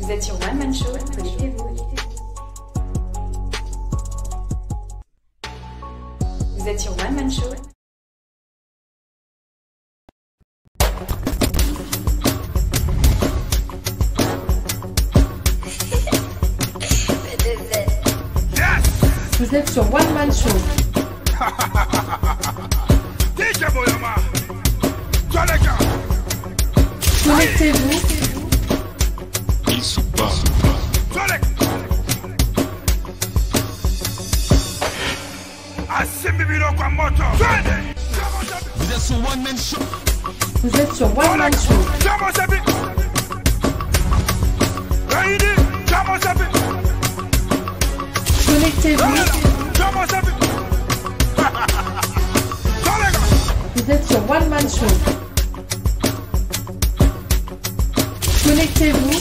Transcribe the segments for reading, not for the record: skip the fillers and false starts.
Vous êtes sur One Man Show, connectez-vous. Vous êtes sur One Man Show. Vous êtes sur One Man Show. Connectez-vous. Vous êtes sur One Man Show. Vous êtes sur One Man Show. Connectez-vous. Vous êtes sur One Man Show. Connectez-vous.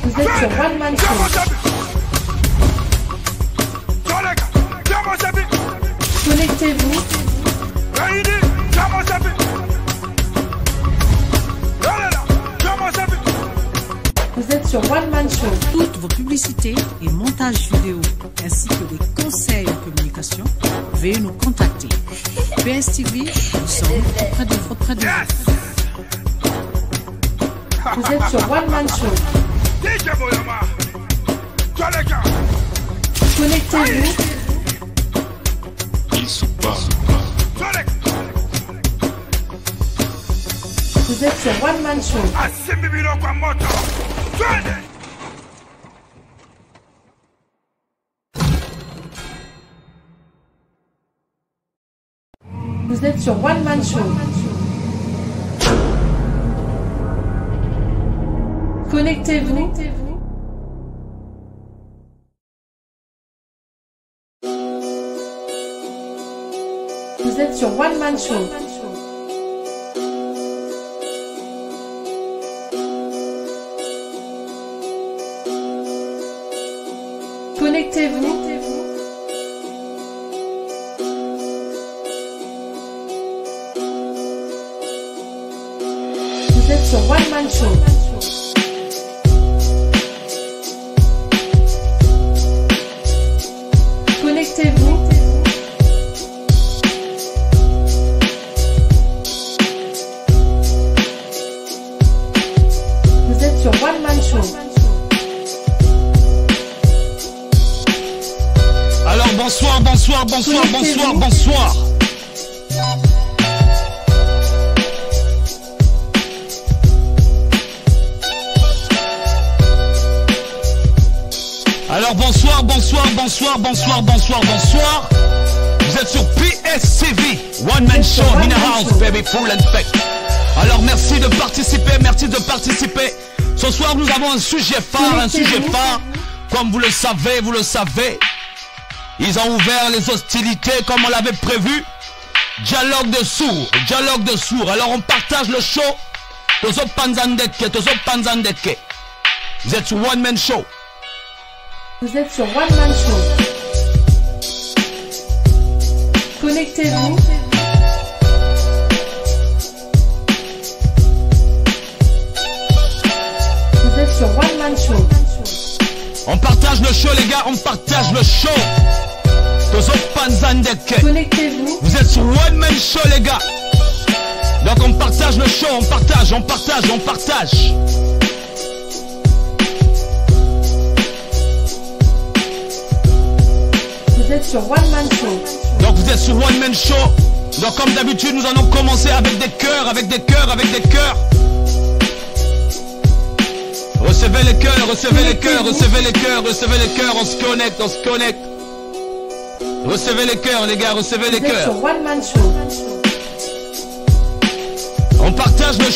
Vous êtes sur One Man Show. Connectez-vous. Vous êtes sur One Man Show. Toutes vos publicités et montages vidéo ainsi que des conseils en communication, veuillez nous contacter. PS TV, nous sommes auprès de vous. Vous êtes sur One Man Show. Connectez-vous. Vous êtes sur One Man Show. Vous êtes sur One Man Show. Connectez-vous. Vous êtes sur One Man Show. Connectez-vous. Vous êtes sur One Man Show. Connectez-vous. Vous êtes sur One Man Show. Alors bonsoir. Alors bonsoir. Vous êtes sur PSCV, One Man Show, in the house, baby, full and fake. Alors merci de participer. Ce soir nous avons un sujet phare. Comme vous le savez. Ils ont ouvert les hostilités comme on l'avait prévu. Dialogue de sourds. Alors on partage le show. Tozo Panzandeke. Vous êtes sur One Man Show. Vous êtes sur One Man Show. Connectez-vous. Vous êtes sur One Man Show. On partage le show les gars, Tozo Panzandeke. Connectez-vous. Vous êtes sur One Man Show les gars. Donc on partage le show, on partage. Vous êtes sur One Man Show. Donc vous êtes sur One Man Show. Donc comme d'habitude nous allons commencer avec des cœurs. Recevez les cœurs, on se connecte. Recevez les cœurs les gars, Vous êtes sur One Man Show. On partage le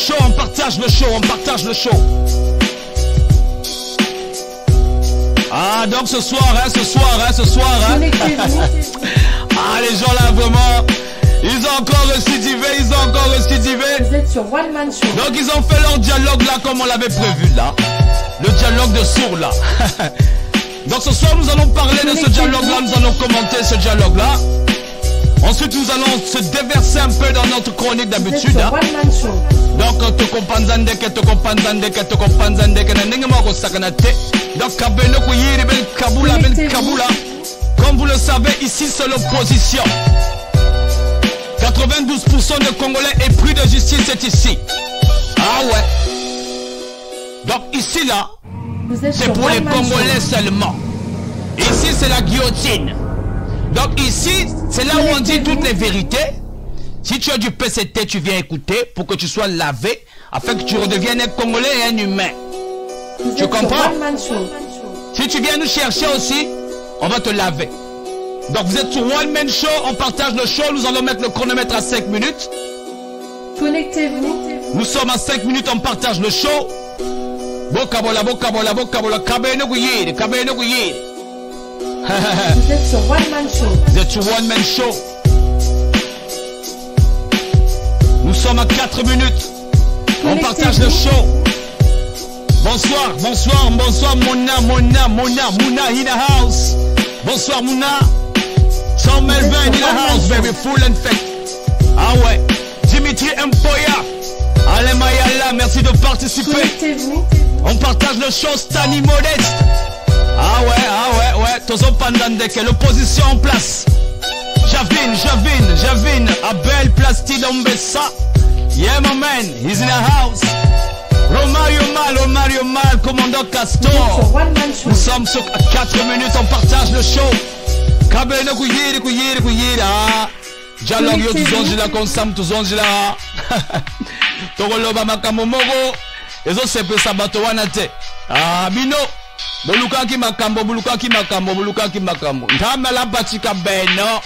show. Ah donc ce soir. Connectez-vous. Ah les gens là vraiment, ils ont encore récidivé encore récidivé. Vous êtes sur One Man Show. Donc ils ont fait leur dialogue là comme on l'avait prévu là. Le dialogue de sourds là. Donc ce soir nous allons parler de ce dialogue là, nous allons commenter ce dialogue là. Ensuite nous allons se déverser un peu dans notre chronique d'habitude. One Man Show. Donc te kompanzandeke na ndenge moko sakanate. Donc kabeno kuyiri ben kabula. Comme vous le savez, ici c'est l'opposition. 92% des Congolais épris de justice c'est ici. Ah ouais. Donc ici là, c'est pour les Congolais seulement. Ici c'est la guillotine. Donc ici, c'est là où on dit toutes les vérités. Si tu as du PCT, tu viens écouter pour que tu sois lavé, afin que tu redeviennes un Congolais et un humain. Tu comprends? Si tu viens nous chercher aussi, on va te laver. Donc vous êtes sur One Man Show, on partage le show, nous allons mettre le chronomètre à 5 minutes. Connectez-vous. Nous sommes à 5 minutes, on partage le show. Bokabola, kabeno kuyiri. Vous êtes sur One Man Show. Vous êtes sur One Man Show. Nous sommes à 4 minutes. On partage le show. Bonsoir Mouna in the house. Bonsoir Mouna. Tom Melvin in the house, baby, full and fake. Ah ouais. Dimitri Mpoya. Allez Mayala, merci de participer. On partage le show. Stani Modeste. Ah ouais. Tozo Pandandeke, l'opposition en place. Javin, Abel Plastide Ombessa. Yeah, my man, he's in the house. Romario Mal, commandant Castor. Nous sommes sur 4 minutes, on partage le show. Kabeno kuyiri. Ah, dialogue yo tuzonji la konsam tuzonji la. Tokoloba makambo moko. Ezo sepe sabato wana te. Ah, bino. Bolukaki makambo. Ndama la batika beno.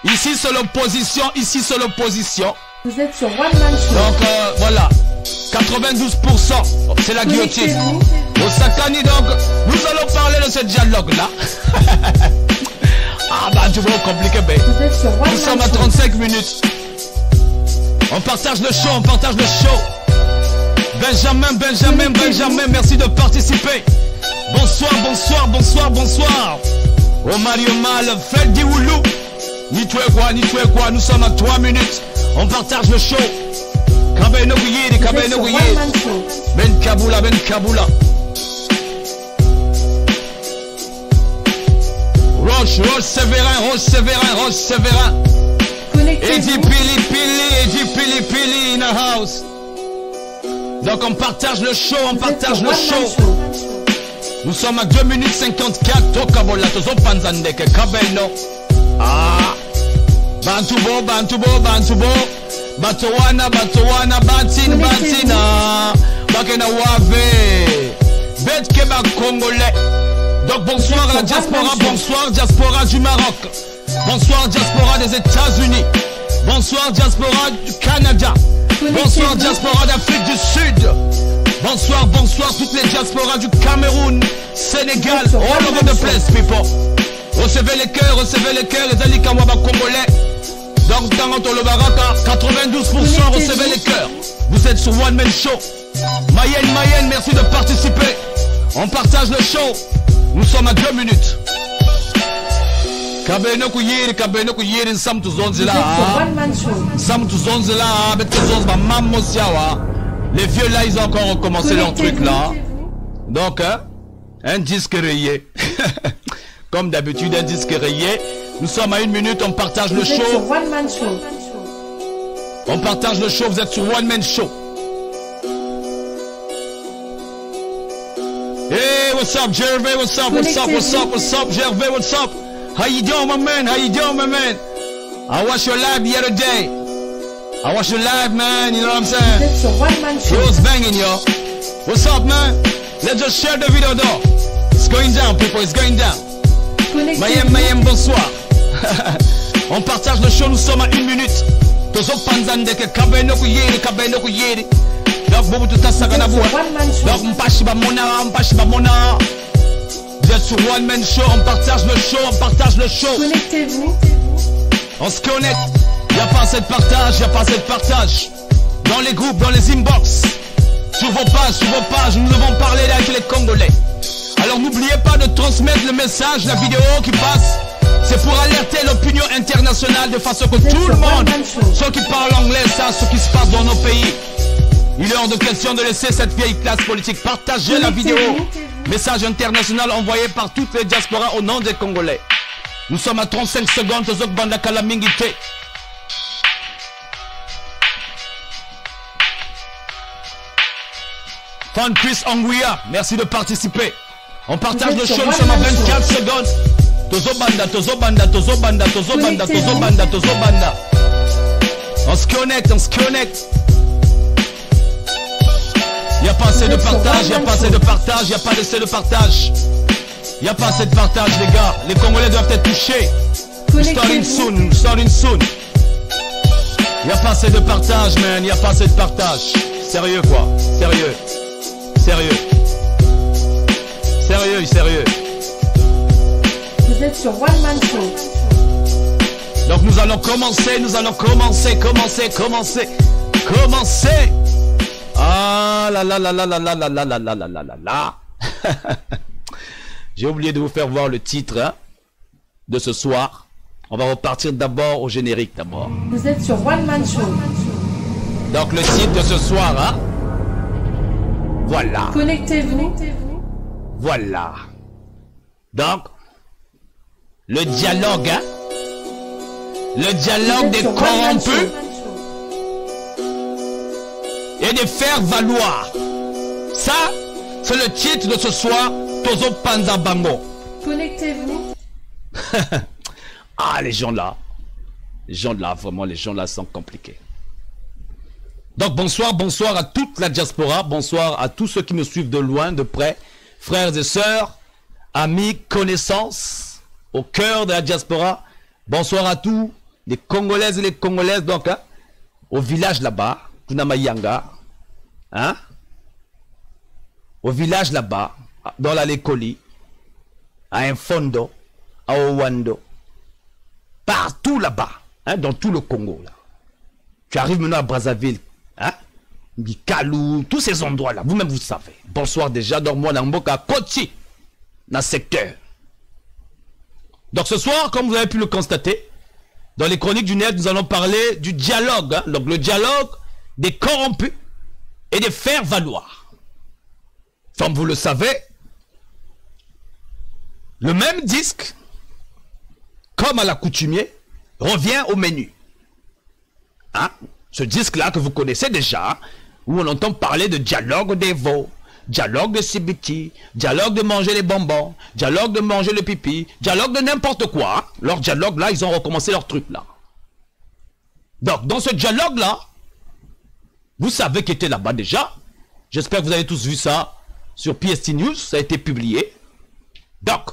Ici c'est l'opposition. Vous êtes sur One Man Show. Donc voilà. 92%. C'est la guillotine. Au Sakani donc, nous allons parler de ce dialogue là. Ah bah tu vois compliqué ben. Nous sommes à 35 minutes. On partage le show. Benjamin, merci de participer. Bonsoir. Oh Mario Mal, faites du Oulou. Ni tu es quoi, nous sommes à 3 minutes. On partage le show. Kabeno Kuyiri. Ben Kabula. Roche Séverin. Eddie Pili in the house. Donc on partage le show. Nous sommes à 2 minutes 54. Tokabola, Tozo Panzandeke, Kabeno. Ah, Bantubo. Batowana, Bantina. Bakena Wave. Betkeba Congolais. Donc bonsoir à la diaspora, bonsoir diaspora du Maroc. Bonsoir diaspora des États-Unis. Bonsoir diaspora du Canada. Bonsoir diaspora d'Afrique du Sud. Bonsoir toutes les diasporas du Cameroun, Sénégal, all over the place, people. Recevez les cœurs, les Alikamwaba Congolais. Donc dans le Baraka, 92% recevez les cœurs. Vous êtes sur One Man Show. Mayenne, merci de participer. On partage le show. Nous sommes à 2 minutes. Kabeno kuyiri, nsam tuzonzila. Nsam tuzonzila, betuzonzba mamosiawa. Les vieux là, ils ont encore recommencé leur truc là. Donc, un disque rayé. Comme d'habitude, un disque rayé. Nous sommes à 1 minute, on partage le show. On partage le show, vous êtes sur One Man Show. Hey, what's up, Gervais? What's up, Gervais? What's up? How you doing, my man? I watched your live the other day. I watched your live, man. You know what I'm saying? It was banging, yo. What's up, man? Let's just share the video, though. It's going down, people. It's going down. Mayem, bonsoir. On partage le show. Nous sommes à 1 minute. Tozo Panzandeke, Kabeno Kuyeri. Donc, beaucoup de temps, ça va n'avoir. Donc, Mpachiba Mona. Vous êtes sur One Man Show. On partage le show. Connectez-vous. On se connecte. Y a pas assez de partage, y a pas assez de partage. Dans les groupes, dans les inbox. Sur vos pages, nous devons parler avec les Congolais. Alors n'oubliez pas de transmettre le message, la vidéo qui passe. C'est pour alerter l'opinion internationale de façon que tout le monde, ceux qui parlent anglais, sachent ce qui se passe dans nos pays. Il est hors de question de laisser cette vieille classe politique partager la vidéo. Message international envoyé par toutes les diasporas au nom des Congolais. Nous sommes à 35 secondes, Tozok Banda Kalamingite. Fan Chris Anguilla, merci de participer. On partage le show, nous sommes à 24 secondes. Tozobanda, Tozobanda, Tozobanda, Tozobanda, Tozobanda, Tozobanda. On se connecte, on se connecte. Il n'y a pas assez de partage, il n'y a pas assez de partage, il n'y a pas assez de partage. Il n'y a pas assez de partage, les gars. Les Congolais doivent être touchés. Starting soon, starting soon. Il n'y a pas assez de partage, man. Il n'y a pas assez de partage. Sérieux, quoi. Sérieux. Sérieux. Sérieux, sérieux. Vous êtes sur One Man Show. Donc nous allons commencer, commencer. Ah là là là là là là là là là là là là là là. J'ai oublié de vous faire voir le titre hein, de ce soir. On va repartir d'abord au générique d'abord. Vous êtes sur One Man Show. Donc le titre de ce soir, hein. Voilà. Connectez-vous. Voilà. Donc, le dialogue, hein. Le dialogue des corrompus et de faire valoir. Ça, c'est le titre de ce soir, Tozo Panza Bango. Connectez-vous. Ah, les gens là, vraiment, les gens là sont compliqués. Donc, bonsoir à toute la diaspora, bonsoir à tous ceux qui me suivent de loin, de près, frères et sœurs, amis, connaissances, au cœur de la diaspora. Bonsoir à tous, les Congolaises et les Congolaises, donc, hein, au village là-bas, Kunamayanga, hein, au village là-bas, dans la Lekoli, à Infondo, à Owando, partout là-bas, hein, dans tout le Congo, là. Tu arrives maintenant à Brazzaville, hein, Bikalou, tous ces endroits-là, vous-même vous savez. Bonsoir déjà, donc moi, dans Mboka, Koti, dans le secteur. Donc ce soir, comme vous avez pu le constater, dans les chroniques du net, nous allons parler du dialogue, hein, donc le dialogue des corrompus et des faire valoir. Comme vous le savez, le même disque, comme à l'accoutumée, revient au menu. Hein? Ce disque-là que vous connaissez déjà, où on entend parler de dialogue des veaux, dialogue de CBT, dialogue de manger les bonbons, dialogue de manger le pipi, dialogue de n'importe quoi. Hein? Leur dialogue-là, ils ont recommencé leur truc-là. Donc, dans ce dialogue-là, vous savez qui était là-bas déjà. J'espère que vous avez tous vu ça sur PST News, ça a été publié. Donc,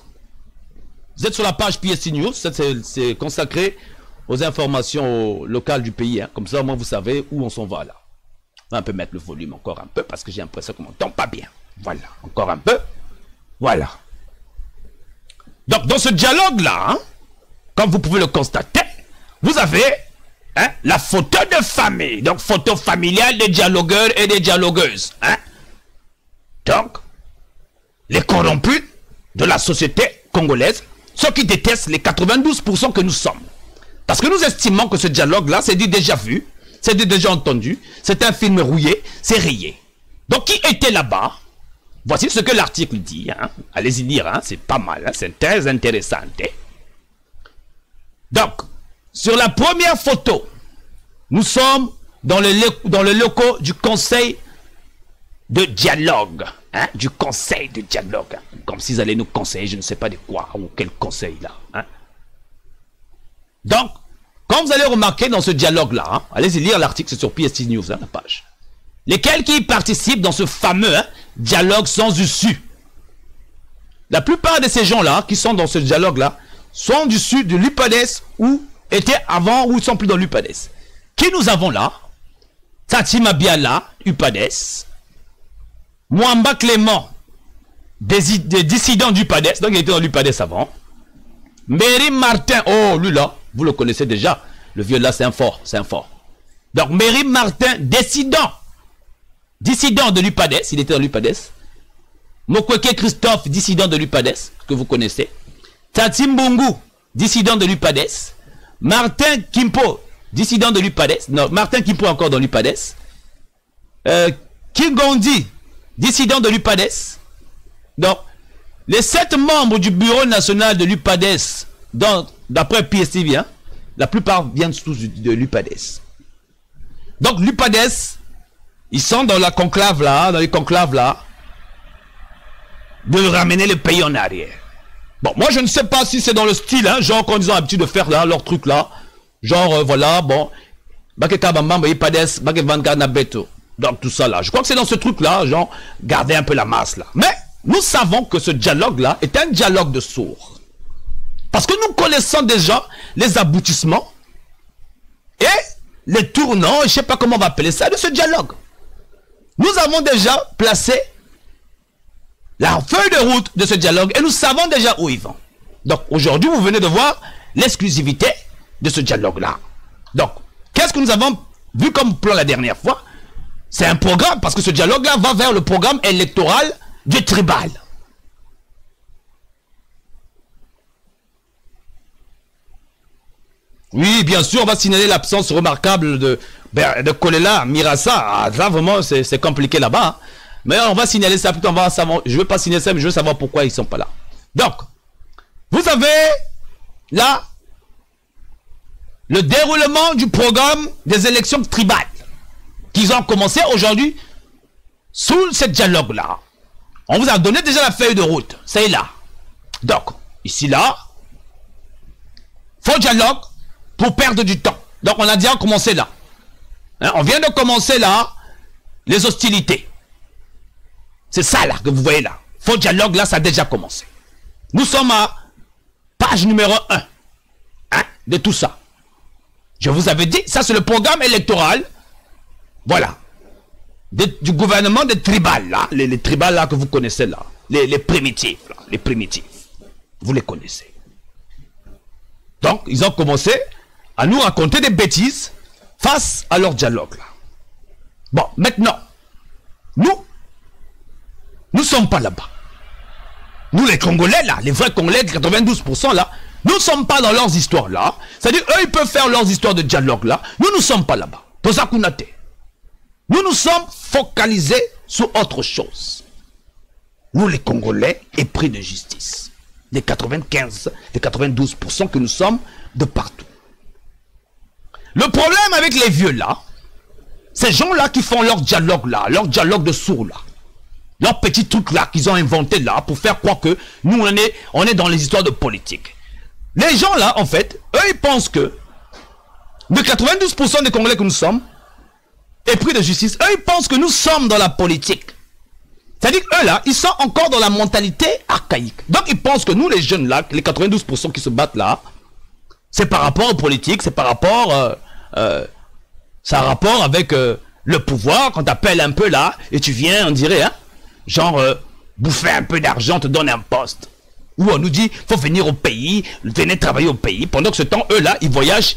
vous êtes sur la page PST News, c'est consacré aux informations locales du pays. Hein. Comme ça, au moins, vous savez où on s'en va là. On va un peu mettre le volume encore un peu parce que j'ai l'impression qu'on m'entend pas bien. Voilà, encore un peu. Voilà. Donc, dans ce dialogue-là, hein, comme vous pouvez le constater, vous avez hein, la photo de famille. Donc, photo familiale des dialogueurs et des dialogueuses. Hein. Donc, les corrompus de la société congolaise, ceux qui détestent les 92% que nous sommes. Parce que nous estimons que ce dialogue-là, c'est du déjà vu, c'est du déjà entendu, c'est un film rouillé, c'est rayé. Donc, qui était là-bas? Voici ce que l'article dit. Hein. Allez-y lire, hein. C'est pas mal, hein. C'est très intéressant. Hein. Donc, sur la première photo, nous sommes dans le locaux du conseil de dialogue. Hein, du conseil de dialogue. Hein, comme s'ils allaient nous conseiller, je ne sais pas de quoi, ou quel conseil là. Hein. Donc, comme vous allez remarquer dans ce dialogue-là, hein, allez-y lire l'article, c'est sur PST News, hein, la page. Lesquels qui participent dans ce fameux hein, dialogue sans issue. La plupart de ces gens-là, qui sont dans ce dialogue-là, sont issus de l'UPADES ou étaient avant ou ils sont plus dans l'UPADES. Qui nous avons là? Tatima Biala, UPADES. Mwamba Clément, des dissidents du PADES, donc il était dans l'UPADES avant. Méry Martin, oh lui là, vous le connaissez déjà, Le vieux là, c'est un fort, c'est un fort. Donc, Méry Martin, dissident de l'UPADES, il était dans l'UPADES. Mokweke Christophe, dissident de l'UPADES, que vous connaissez. Tati Mbungu, dissident de l'UPADES. Martin Kimpo, dissident de l'UPADES. Non, Martin Kimpo encore dans l'UPADES. Kingondi, dissident de l'UPADES. Donc, les 7 membres du bureau national de l'UPADES, d'après PSTV, hein, la plupart viennent tous de l'UPADES. Donc, l'UPADES, ils sont dans la conclave là, dans les conclaves là, de ramener le pays en arrière. Bon, moi je ne sais pas si c'est dans le style, hein, genre quand ils ont l'habitude de faire là, leur truc là, genre voilà, bon, donc tout ça là, je crois que c'est dans ce truc là, genre, garder un peu la masse là. Mais, nous savons que ce dialogue là est un dialogue de sourds. Parce que nous connaissons déjà les aboutissements et les tournants, je ne sais pas comment on va appeler ça, de ce dialogue. Nous avons déjà placé la feuille de route de ce dialogue et nous savons déjà où ils vont. Donc aujourd'hui, vous venez de voir l'exclusivité de ce dialogue-là. Donc, qu'est-ce que nous avons vu comme plan la dernière fois? C'est un programme, parce que ce dialogue-là va vers le programme électoral du tribal. Oui, bien sûr, on va signaler l'absence remarquable de Kolela, Mirassa. Ah, là, vraiment, c'est compliqué là-bas. Hein. Mais on va signaler ça, plutôt on va savoir. Je ne veux pas signaler ça, mais je veux savoir pourquoi ils ne sont pas là. Donc, vous avez là le déroulement du programme des élections tribales qu'ils ont commencé aujourd'hui sous ce dialogue-là. On vous a donné déjà la feuille de route. C'est là. Donc, ici, là, faux dialogue pour perdre du temps. Donc, on a déjà commencé là. Hein, on vient de commencer là les hostilités. C'est ça là que vous voyez là. Faux dialogue là, ça a déjà commencé. Nous sommes à page numéro 1 hein, de tout ça. Je vous avais dit, ça c'est le programme électoral. Voilà. Du gouvernement des tribales là. Les tribales là que vous connaissez là. Les primitifs là. Les primitifs. Vous les connaissez. Donc, ils ont commencé à nous raconter des bêtises face à leur dialogue là. Bon, maintenant, nous ne sommes pas là-bas. Nous les Congolais là, les vrais Congolais, 92% là, nous ne sommes pas dans leurs histoires là. C'est-à-dire, eux ils peuvent faire leurs histoires de dialogue là. Nous ne sommes pas là-bas. Pour ça qu'on a été. Nous nous sommes focalisés sur autre chose. Nous les Congolais épris de justice. Les 95, les 92% que nous sommes de partout. Le problème avec les vieux là, ces gens là qui font leur dialogue là, leur dialogue de sourds là, leur petit truc là qu'ils ont inventé là pour faire croire que nous on est dans les histoires de politique. Les gens là en fait, eux ils pensent que de 92% des Congolais que nous sommes épris de justice, eux ils pensent que nous sommes dans la politique. C'est-à-dire eux là, ils sont encore dans la mentalité archaïque. Donc ils pensent que nous les jeunes là, les 92% qui se battent là, c'est par rapport aux politiques, c'est par rapport ça a rapport avec le pouvoir, quand tu appelles un peu là, et tu viens, on dirait, hein, genre, bouffer un peu d'argent, te donner un poste. Ou on nous dit, faut venir au pays, venez travailler au pays. Pendant que ce temps, eux là, ils voyagent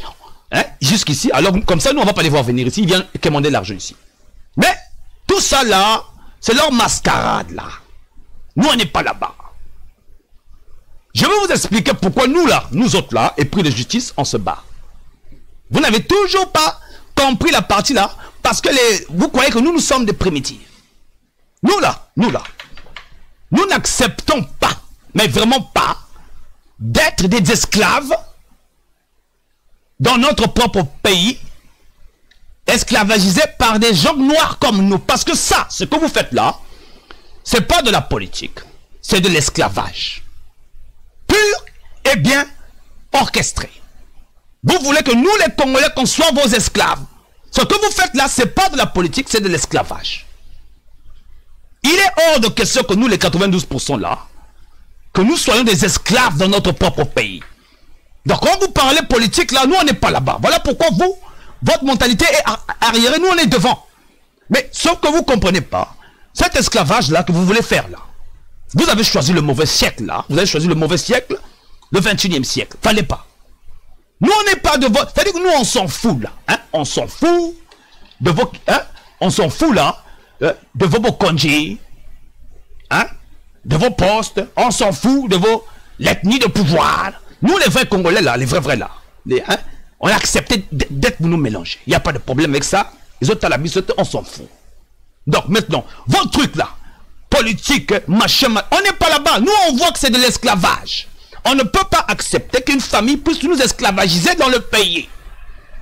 hein, jusqu'ici. Alors, comme ça, nous, on va pas les voir venir ici, ils viennent commander l'argent ici. Mais, tout ça là, c'est leur mascarade là. Nous, on n'est pas là-bas. Je vais vous expliquer pourquoi nous là, nous autres là, épris de justice, on se bat. Vous n'avez toujours pas compris la partie là, parce que vous croyez que nous sommes des primitifs. Nous nous n'acceptons pas, mais vraiment pas, d'être des esclaves dans notre propre pays, esclavagisés par des gens noirs comme nous. Parce que ça, ce que vous faites là, c'est pas de la politique, c'est de l'esclavage. Pur et bien orchestré. Vous voulez que nous les Congolais, qu'on soit vos esclaves. Ce que vous faites là, c'est pas de la politique, c'est de l'esclavage. Il est hors de question que nous les 92% là, que nous soyons des esclaves dans notre propre pays. Donc quand vous parlez politique là, nous on n'est pas là-bas. Voilà pourquoi vous, votre mentalité est arriérée, nous on est devant. Mais sauf que vous ne comprenez pas, cet esclavage là que vous voulez faire là, vous avez choisi le mauvais siècle là, vous avez choisi le mauvais siècle, le 21e siècle. Fallait pas. Nous, on n'est pas de votre... C'est-à-dire que nous, on s'en fout, là. Hein? On s'en fout de vos... Hein? On s'en fout, là, de vos congés, hein? De vos postes. On s'en fout de vos... l'ethnie de pouvoir. Nous, les vrais Congolais, là, les vrais, là, hein? On a accepté d'être nous mélanger. Il n'y a pas de problème avec ça. Les autres, à la mise, on s'en fout. Donc, maintenant, vos trucs, là, politique, machin, on n'est pas là-bas. Nous, on voit que c'est de l'esclavage. On ne peut pas accepter qu'une famille puisse nous esclavagiser dans le pays.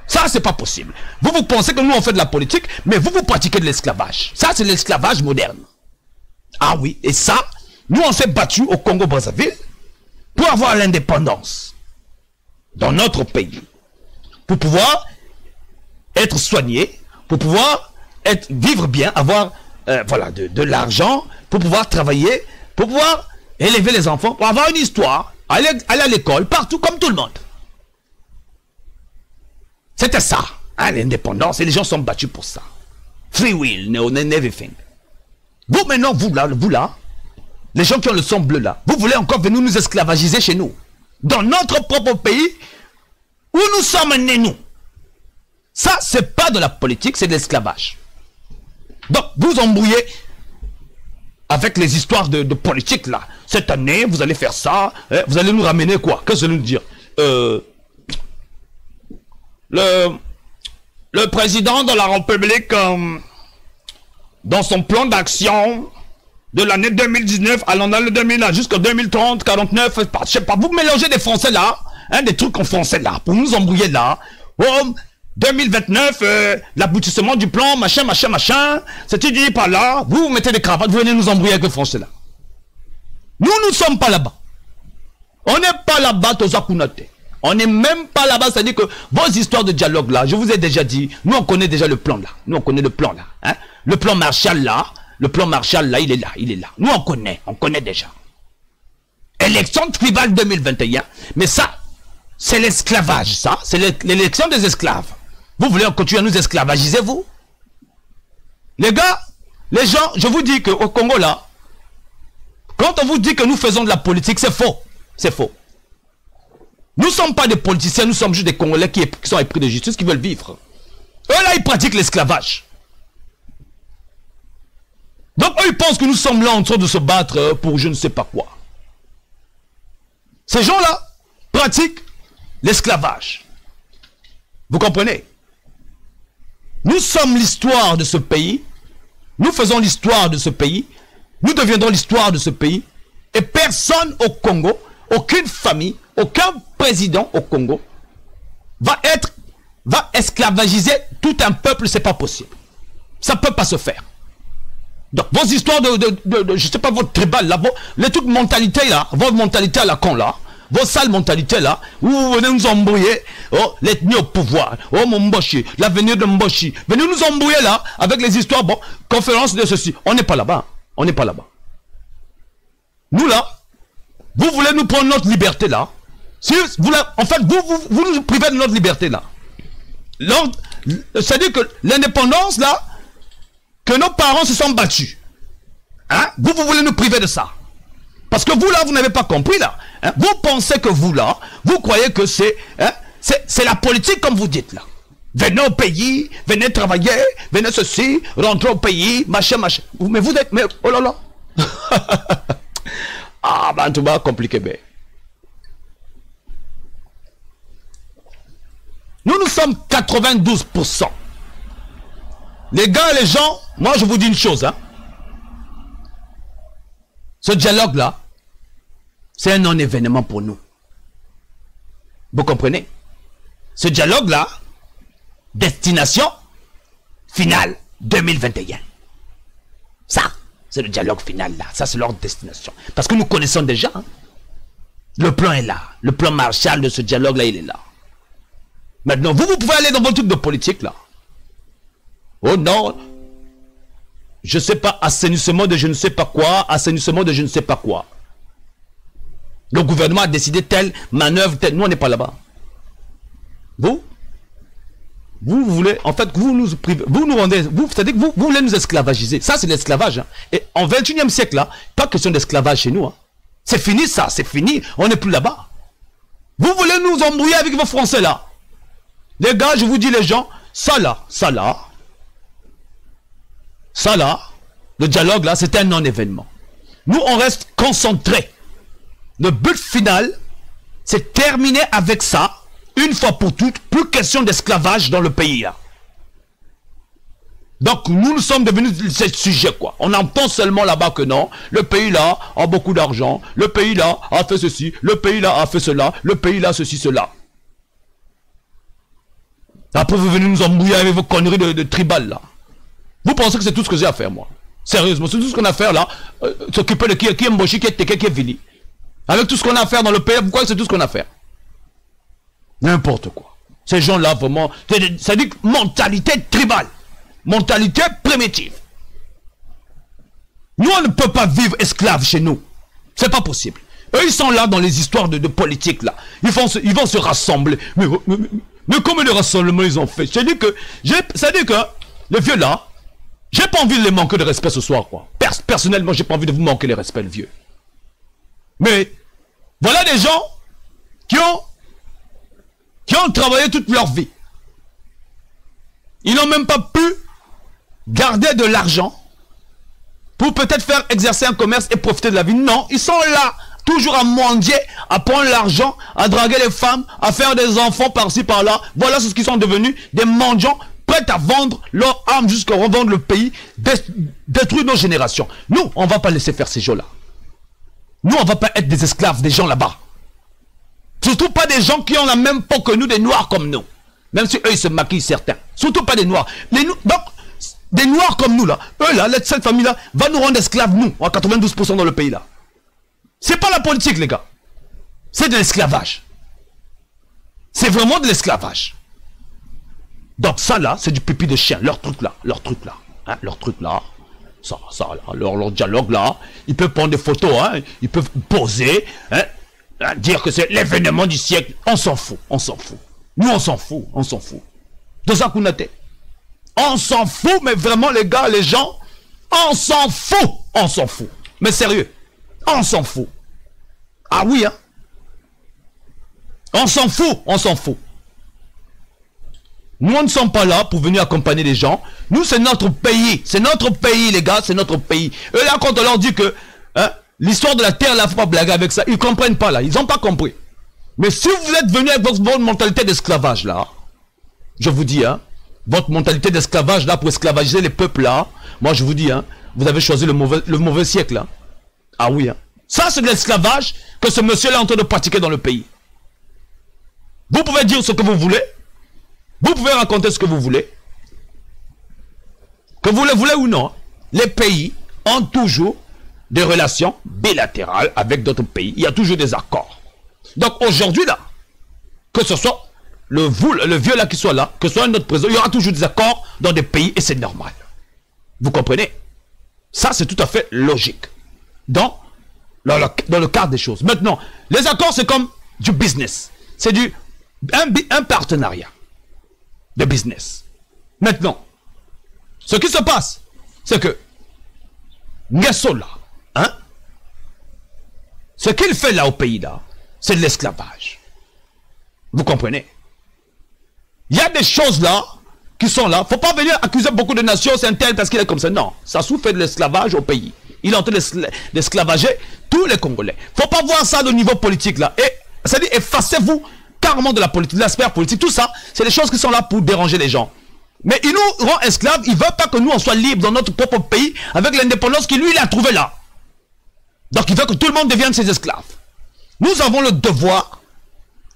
Ça, c'est pas possible. Vous pensez que nous, on fait de la politique, mais vous pratiquez de l'esclavage. Ça, c'est l'esclavage moderne. Ah oui, et ça, nous, on s'est battu au Congo-Brazzaville pour avoir l'indépendance dans notre pays. Pour pouvoir être soigné, pour pouvoir vivre bien, avoir voilà, de l'argent, pour pouvoir travailler, pour pouvoir élever les enfants, pour avoir une histoire, aller à l'école, partout, comme tout le monde. C'était ça, hein, l'indépendance, et les gens sont battus pour ça. Free will, and everything. Vous maintenant, vous là, les gens qui ont le sang bleu là, vous voulez encore venir nous esclavagiser chez nous, dans notre propre pays, où nous sommes nés nous. Ça, c'est pas de la politique, c'est de l'esclavage. Donc, vous embrouillez avec les histoires de politique là. Cette année, vous allez faire ça, vous allez nous ramener quoi? Qu'est-ce que vous allez nous dire? Le président de la République, dans son plan d'action de l'année 2019, allant dans le 2000 jusqu'en 2030, 49, je sais pas, vous mélangez des français là, hein, des trucs en français là, pour nous embrouiller là. Oh, 2029, l'aboutissement du plan, machin, c'est dit par là, vous mettez des cravates, vous venez nous embrouiller avec le français là. Nous ne sommes pas là-bas. On n'est pas là-bas, Tozakunate. On n'est même pas là-bas, c'est-à-dire que vos histoires de dialogue là, je vous ai déjà dit, nous on connaît déjà le plan là. Nous on connaît le plan là. Hein? Le plan Marshall là, il est là. Nous on connaît déjà. Élection tribale 2021, mais ça, c'est l'esclavage, ça. C'est l'élection des esclaves. Vous voulez continuer à nous esclavagiser, vous? Les gars, les gens, je vous dis qu'au Congo là, quand on vous dit que nous faisons de la politique, c'est faux. C'est faux. Nous ne sommes pas des politiciens, nous sommes juste des Congolais qui sont épris de justice, qui veulent vivre. Eux là, ils pratiquent l'esclavage. Donc eux, ils pensent que nous sommes là en train de se battre pour je ne sais pas quoi. Ces gens-là pratiquent l'esclavage. Vous comprenez? Nous sommes l'histoire de ce pays. Nous faisons l'histoire de ce pays. Nous deviendrons l'histoire de ce pays. Et personne au Congo, aucune famille, aucun président au Congo va esclavagiser tout un peuple. C'est pas possible. Ça peut pas se faire. Donc vos histoires je sais pas, votre tribal là, les trucs mentalités là, votre mentalité à la con là, vos sales mentalités là, où vous venez nous embrouiller, oh, l'ethnie au pouvoir, oh mon Mboshi, l'avenir de Mboshi, venez nous embrouiller là, avec les histoires, bon, conférence de ceci, on n'est pas là-bas, on n'est pas là-bas. Nous là, vous voulez nous prendre notre liberté là, si vous, en fait, vous nous privez de notre liberté là. C'est-à-dire que l'indépendance là, que nos parents se sont battus, hein? Vous voulez nous priver de ça. Parce que vous là, vous n'avez pas compris là. Hein? Vous pensez que vous là, vous croyez que c'est la politique comme vous dites là. Venez au pays, venez travailler, venez ceci, rentrez au pays, machin. Mais vous êtes, mais oh là là. Ah ben tout va compliqué ben. Nous sommes 92%. Les gars et les gens, moi je vous dis une chose, hein. Ce dialogue là, c'est un non-événement pour nous. Vous comprenez? Ce dialogue là, destination finale 2021. Ça, c'est le dialogue final là. Ça, c'est leur destination. Parce que nous connaissons déjà. Hein? Le plan est là. Le plan Marshall de ce dialogue là, il est là. Maintenant, vous pouvez aller dans vos trucs de politique là. Oh non, je sais pas, assainissement de je ne sais pas quoi, assainissement de je ne sais pas quoi. Le gouvernement a décidé telle manœuvre, telle. Nous, on n'est pas là-bas. Vous voulez, en fait, vous nous privez, vous nous rendez, c'est-à-dire que vous voulez nous esclavagiser. Ça, c'est l'esclavage. Hein. Et en 21e siècle, là, pas question d'esclavage chez nous. Hein. C'est fini, ça, c'est fini. On n'est plus là-bas. Vous voulez nous embrouiller avec vos Français là? Les gars, je vous dis les gens, ça là, le dialogue là, c'était un non-événement. Nous, on reste concentrés. Le but final, c'est terminer avec ça, une fois pour toutes, plus question d'esclavage dans le pays là. Donc, nous sommes devenus ce sujet, quoi. On entend seulement là-bas que non, le pays là a beaucoup d'argent, le pays là a fait ceci, le pays là a fait cela, le pays là ceci, cela. Après, vous venez nous embrouiller avec vos conneries de tribal là. Vous pensez que c'est tout ce que j'ai à faire, moi? Sérieusement, c'est tout ce qu'on a à faire là. S'occuper de qui est Mboshi, qui est Teke, qui est Vili. Avec tout ce qu'on a à faire dans le pays, vous croyez que c'est tout ce qu'on a à faire? N'importe quoi. Ces gens-là, vraiment, ça dit mentalité tribale. Mentalité primitive. Nous, on ne peut pas vivre esclaves chez nous. C'est pas possible. Eux, ils sont là dans les histoires de politique, là. Ils vont se rassembler. Mais combien de rassemblements ils ont fait? C'est-à-dire que les vieux, là, j'ai pas envie de les manquer de respect ce soir, quoi. Personnellement, j'ai pas envie de vous manquer le respect, le vieux. Mais, voilà des gens qui ont travaillé toute leur vie. Ils n'ont même pas pu garder de l'argent pour peut-être faire exercer un commerce et profiter de la vie. Non, ils sont là, toujours à mendier, à prendre l'argent, à draguer les femmes, à faire des enfants par-ci, par-là. Voilà ce qu'ils sont devenus, des mendiants prêts à vendre leurs armes jusqu'à revendre le pays, détruire nos générations. Nous, on ne va pas laisser faire ces gens-là. Nous, on ne va pas être des esclaves des gens là-bas. Surtout pas des gens qui ont la même peau que nous, des noirs comme nous. Même si eux, ils se maquillent certains. Surtout pas des noirs. Donc, des noirs comme nous, là. Eux, là, cette famille-là, va nous rendre esclaves, nous, à 92% dans le pays, là. C'est pas la politique, les gars. C'est de l'esclavage. C'est vraiment de l'esclavage. Donc, ça, là, c'est du pipi de chien. Leur truc, là. Hein, leur truc, là. Ça, là. Leur dialogue, là. Ils peuvent prendre des photos, hein. Ils peuvent poser, hein. Dire que c'est l'événement du siècle. On s'en fout. Nous, on s'en fout. De ça qu'on a été. On s'en fout, mais vraiment, les gars, les gens, on s'en fout. Mais sérieux, on s'en fout. Ah oui, hein. On s'en fout. Nous, on ne sommes pas là pour venir accompagner les gens. Nous, c'est notre pays. Les gars, c'est notre pays. Eux, là, quand on leur dit que hein, l'histoire de la terre, là, faut pas blaguer avec ça, ils comprennent pas, là. Ils n'ont pas compris. Mais si vous êtes venus avec votre mentalité d'esclavage, là, je vous dis, hein, votre mentalité d'esclavage, là, pour esclavagiser les peuples, là, moi, je vous dis, hein, vous avez choisi le mauvais siècle, là. Ah oui, hein. Ça, c'est de l'esclavage que ce monsieur-là est en train de pratiquer dans le pays. Vous pouvez dire ce que vous voulez. Vous pouvez raconter ce que vous voulez. Que vous le voulez ou non, les pays ont toujours des relations bilatérales avec d'autres pays. Il y a toujours des accords. Donc aujourd'hui là, que ce soit le vieux là qui soit là, que ce soit notre président, il y aura toujours des accords dans des pays et c'est normal. Vous comprenez? Ça c'est tout à fait logique. Dans le cadre des choses. Maintenant, les accords c'est comme du business. C'est un partenariat de business. Maintenant, ce qui se passe, c'est que Nguesso là, hein, ce qu'il fait là au pays là, c'est de l'esclavage. Vous comprenez? Il y a des choses là qui sont là. Faut pas venir accuser beaucoup de nations, c'est un tel parce qu'il est comme ça. Non, Sassou fait de l'esclavage au pays. Il est en train d'esclavager tous les Congolais. Faut pas voir ça au niveau politique là. Et c'est-à-dire, effacez-vous carrément de la politique, de l'aspect politique. Tout ça, c'est des choses qui sont là pour déranger les gens. Mais il nous rend esclaves. Il veut pas que nous on soit libres dans notre propre pays avec l'indépendance qu'il lui il a trouvé là. Donc il veut que tout le monde devienne ses esclaves. Nous avons le devoir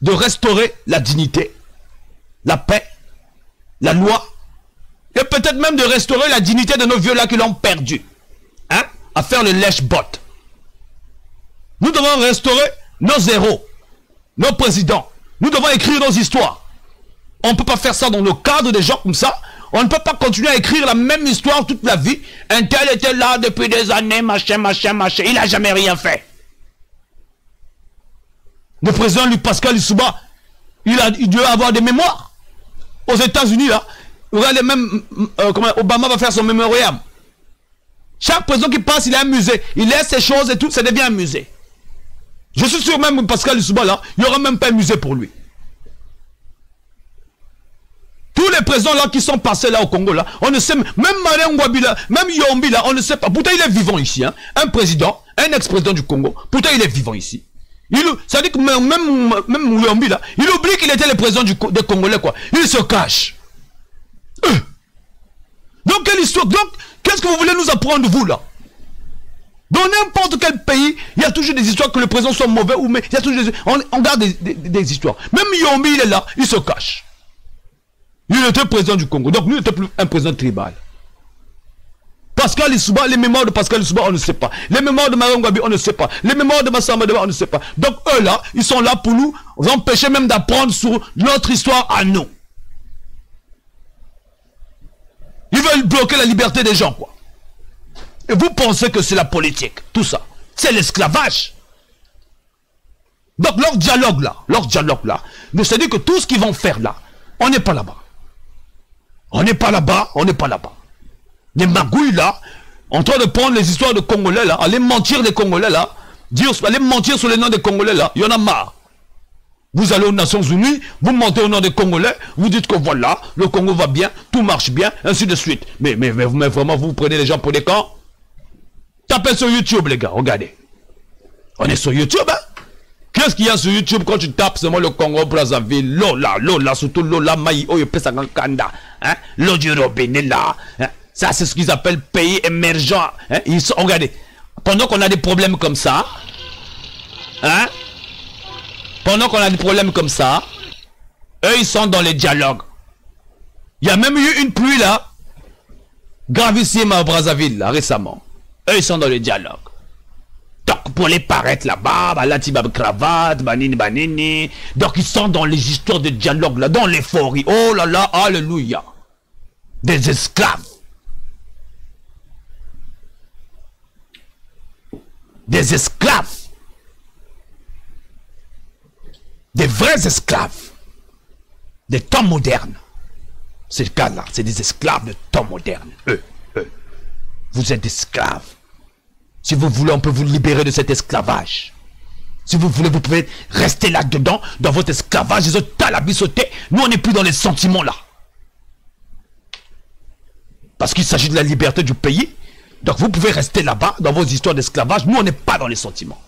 de restaurer la dignité, la paix, la loi, et peut-être même de restaurer la dignité de nos vieux là qui l'ont perdu. Hein? À faire le lèche-bot. Nous devons restaurer nos héros, nos présidents. Nous devons écrire nos histoires. On ne peut pas faire ça dans le cadre des gens comme ça. On ne peut pas continuer à écrire la même histoire toute la vie. Un tel était là depuis des années, machin. Il n'a jamais rien fait. Le président Pascal Lissouba, il doit avoir des mémoires. Aux États-Unis, là, regardez même comment Obama va faire son mémorial. Chaque président qui passe, il a un musée. Il laisse ses choses et tout, ça devient un musée. Je suis sûr même Pascal Lissouba là, il n'y aura même pas un musée pour lui. Tous les présidents là qui sont passés là au Congo là, on ne sait même Malin Ngouabi là, même Yombi là, on ne sait pas. Pourtant il est vivant ici, hein. Un président, un ex-président du Congo, pourtant il est vivant ici. Ça dit que même Yombi là, il oublie qu'il était le président des Congolais quoi. Il se cache. Donc quelle histoire? Donc qu'est-ce que vous voulez nous apprendre vous là? Dans n'importe quel pays, il y a toujours des histoires que le président soit mauvais ou mais il y a toujours on garde des histoires. Même Yombi il est là, il se cache. Il était président du Congo. Donc, lui, il n'était plus un président tribal. Pascal Lissouba, les mémoires de Pascal Lissouba, on ne sait pas. Les mémoires de Marion Ngouabi, on ne sait pas. Les mémoires de Massamba Deba, on ne sait pas. Donc, eux, là, ils sont là pour nous empêcher même d'apprendre sur notre histoire à nous. Ils veulent bloquer la liberté des gens, quoi. Et vous pensez que c'est la politique, tout ça. C'est l'esclavage. Donc, leur dialogue, là, c'est-à-dire que tout ce qu'ils vont faire, là, on n'est pas là-bas. On n'est pas là-bas, on n'est pas là-bas. Les magouilles là, en train de prendre les histoires de Congolais là, aller mentir les Congolais là, aller mentir sur les noms des Congolais là, il y en a marre. Vous allez aux Nations Unies, vous mentez au nom des Congolais, vous dites que voilà, le Congo va bien, tout marche bien, ainsi de suite. Mais vraiment, vous prenez les gens pour des camps. Tapez sur YouTube les gars, regardez. On est sur YouTube, hein. Qu'est-ce qu'il y a sur YouTube quand tu tapes seulement le Congo Brazzaville, Lola, surtout Lola Maï, Kanda, hein, l'eau du robinet là, hein? Ça c'est ce qu'ils appellent pays émergents, hein? Regardez, pendant qu'on a des problèmes comme ça, hein, pendant qu'on a des problèmes comme ça, eux ils sont dans les dialogues. Il y a même eu une pluie là, gravissime à Brazzaville là, récemment. Eux ils sont dans les dialogues. Donc pour les paraître là-bas, balatibab cravate, banini. Donc ils sont dans les histoires de dialogue là, dans l'euphorie. Oh là là, alléluia. Des esclaves. Des esclaves. Des vrais esclaves. Des temps modernes. C'est le cas là, c'est des esclaves de temps modernes. Eux. Vous êtes esclaves. Si vous voulez, on peut vous libérer de cet esclavage. Si vous voulez, vous pouvez rester là-dedans, dans votre esclavage, les autres talabissotés. Nous, on n'est plus dans les sentiments là. Parce qu'il s'agit de la liberté du pays. Donc vous pouvez rester là-bas, dans vos histoires d'esclavage. Nous, on n'est pas dans les sentiments.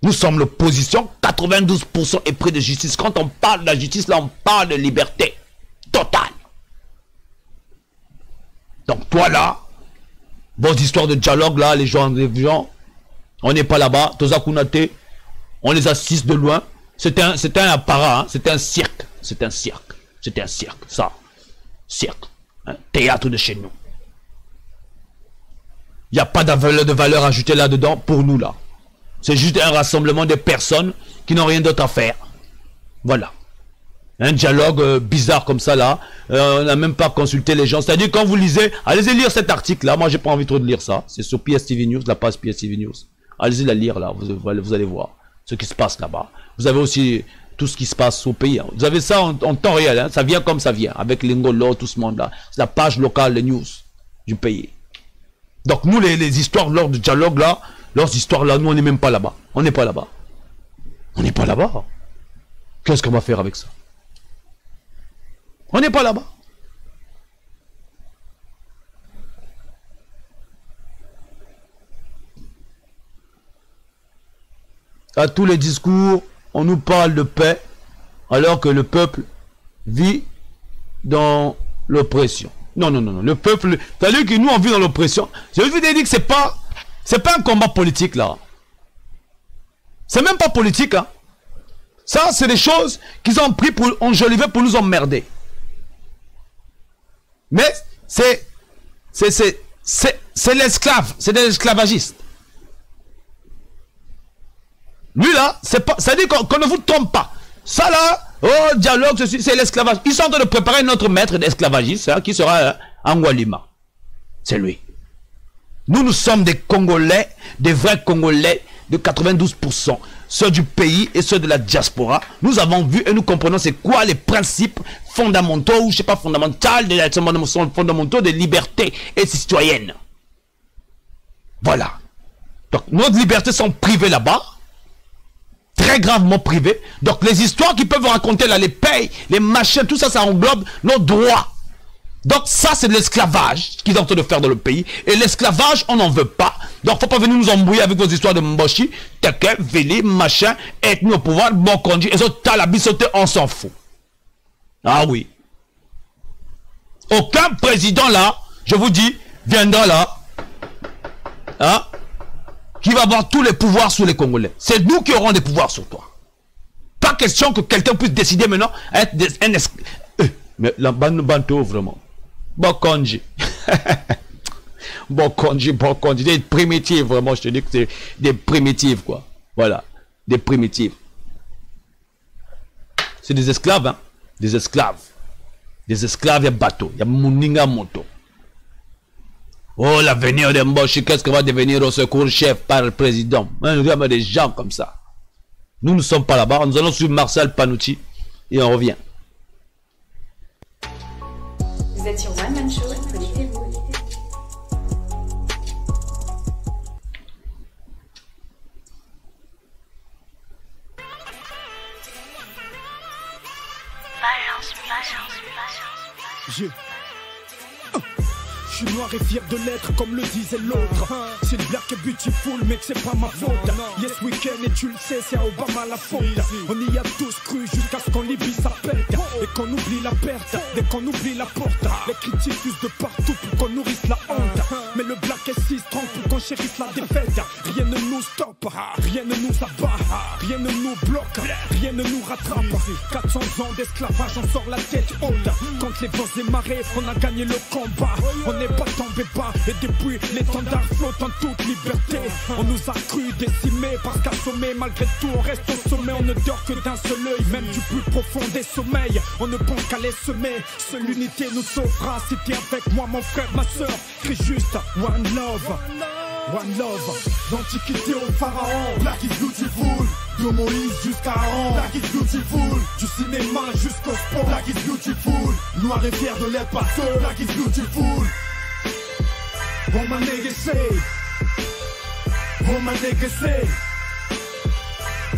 Nous sommes l'opposition. 92% est près de justice. Quand on parle de la justice, là, on parle de liberté totale. Donc toi là, vos histoires de dialogue là, les gens, on n'est pas là-bas. Tozakunate, on les assiste de loin. C'était un apparat, hein? C'était un cirque. C'était un cirque. C'était un cirque, ça. Cirque. Hein? Théâtre de chez nous. Il n'y a pas de valeur ajoutée là-dedans pour nous là. C'est juste un rassemblement de personnes qui n'ont rien d'autre à faire. Voilà. Un dialogue bizarre comme ça là, on n'a même pas consulté les gens. C'est-à-dire quand vous lisez, allez-y lire cet article là, moi j'ai pas envie trop de lire ça. C'est sur PSTV News, la page PSTV News. Allez-y la lire là, vous allez voir ce qui se passe là-bas. Vous avez aussi tout ce qui se passe au pays. Hein. Vous avez ça en temps réel, hein. Ça vient comme ça vient, avec l'Ingolo, tout ce monde là. C'est la page locale de news du pays. Donc nous les histoires lors du dialogue là, leurs histoires là, nous on n'est même pas là-bas. On n'est pas là-bas. On n'est pas là-bas. Qu'est-ce qu'on va faire avec ça? On n'est pas là-bas. À tous les discours, on nous parle de paix, alors que le peuple vit dans l'oppression. Non. Le peuple, c'est-à-dire que nous on vit dans l'oppression. Je veux dire que c'est pas un combat politique là. C'est même pas politique, hein. Ça, c'est des choses qu'ils ont pris pour enjoliver, pour nous emmerder. Mais c'est l'esclave, c'est des esclavagistes. Lui là, c'est pas, ça dit qu'on ne vous trompe pas. Ça là, oh dialogue, c'est l'esclavage. Ils sont en train de préparer notre maître d'esclavagiste, hein, qui sera Angualima. C'est lui. Nous sommes des Congolais, des vrais Congolais de 92%. Ceux du pays et ceux de la diaspora. Nous avons vu et nous comprenons c'est quoi les principes fondamentaux ou je sais pas fondamentaux des libertés et citoyennes. Voilà. Donc nos libertés sont privées là-bas. très gravement privés. Donc les histoires qu'ils peuvent raconter là, les payes, les machins, tout ça, ça englobe nos droits. Donc ça, c'est de l'esclavage qu'ils sont en train de faire dans le pays. Et l'esclavage, on n'en veut pas. Donc faut pas venir nous embrouiller avec vos histoires de Mboshi, Teke, Vili, machin, ethnie au pouvoir, bon conduit, et autres talabi sauté, on s'en fout. Ah oui. Aucun président là, je vous dis, viendra là, hein, qui va avoir tous les pouvoirs sur les Congolais. C'est nous qui aurons des pouvoirs sur toi. Pas question que quelqu'un puisse décider maintenant être un esclave. Mais la banto vraiment. Bokonji. Bokonji. Des primitives, vraiment, je te dis que c'est des primitives, quoi. Voilà. Des primitives. C'est des esclaves, hein. Des esclaves. Des esclaves, il y a bateau. Il y a Mouninga Moto. Oh, l'avenir de Mboshi, qu'est-ce qu'on va devenir au secours chef par le président? Nous avons des gens comme ça. Nous ne sommes pas là-bas. Nous allons suivre Marcel Panucci et on revient. Vous êtes sur One Man Show, connectez-vous. Je suis noir et fier de l'être comme le disait l'autre. C'est une black et beautiful mais que c'est pas ma faute. Yes weekend et tu le sais c'est à Obama la faute. On y a tous cru jusqu'à ce qu'on Libye ça pète. Et qu'on oublie la perte, dès qu'on oublie la porte. Les critiques fusent de partout pour qu'on nourrisse la honte. Mais le black est si strong pour qu'on chérisse la défaite. Rien ne nous stoppe, rien ne nous abat, rien ne nous bloque, rien ne nous rattrape. 400 ans d'esclavage, on sort la tête haute. Quand les vents et marées, on a gagné le combat. On n'est pas tombé bas et depuis l'étendard flotte en toute liberté. On nous a cru décimés parce qu'assommés malgré tout on reste au sommet. On ne dort que d'un seul œil, même du plus profond des sommeils. On ne pense qu'à les semer, seule l'unité nous sauvera. Si t'es avec moi mon frère, ma soeur, crie juste One Love. One Love, l'antiquité au pharaon. Black is beautiful, de Moïse jusqu'à Aaron. Black is beautiful, du cinéma jusqu'au sport. Black is beautiful, noir et fier de l'être passeur. Black is beautiful. Oh my nigga say, oh my nigga say,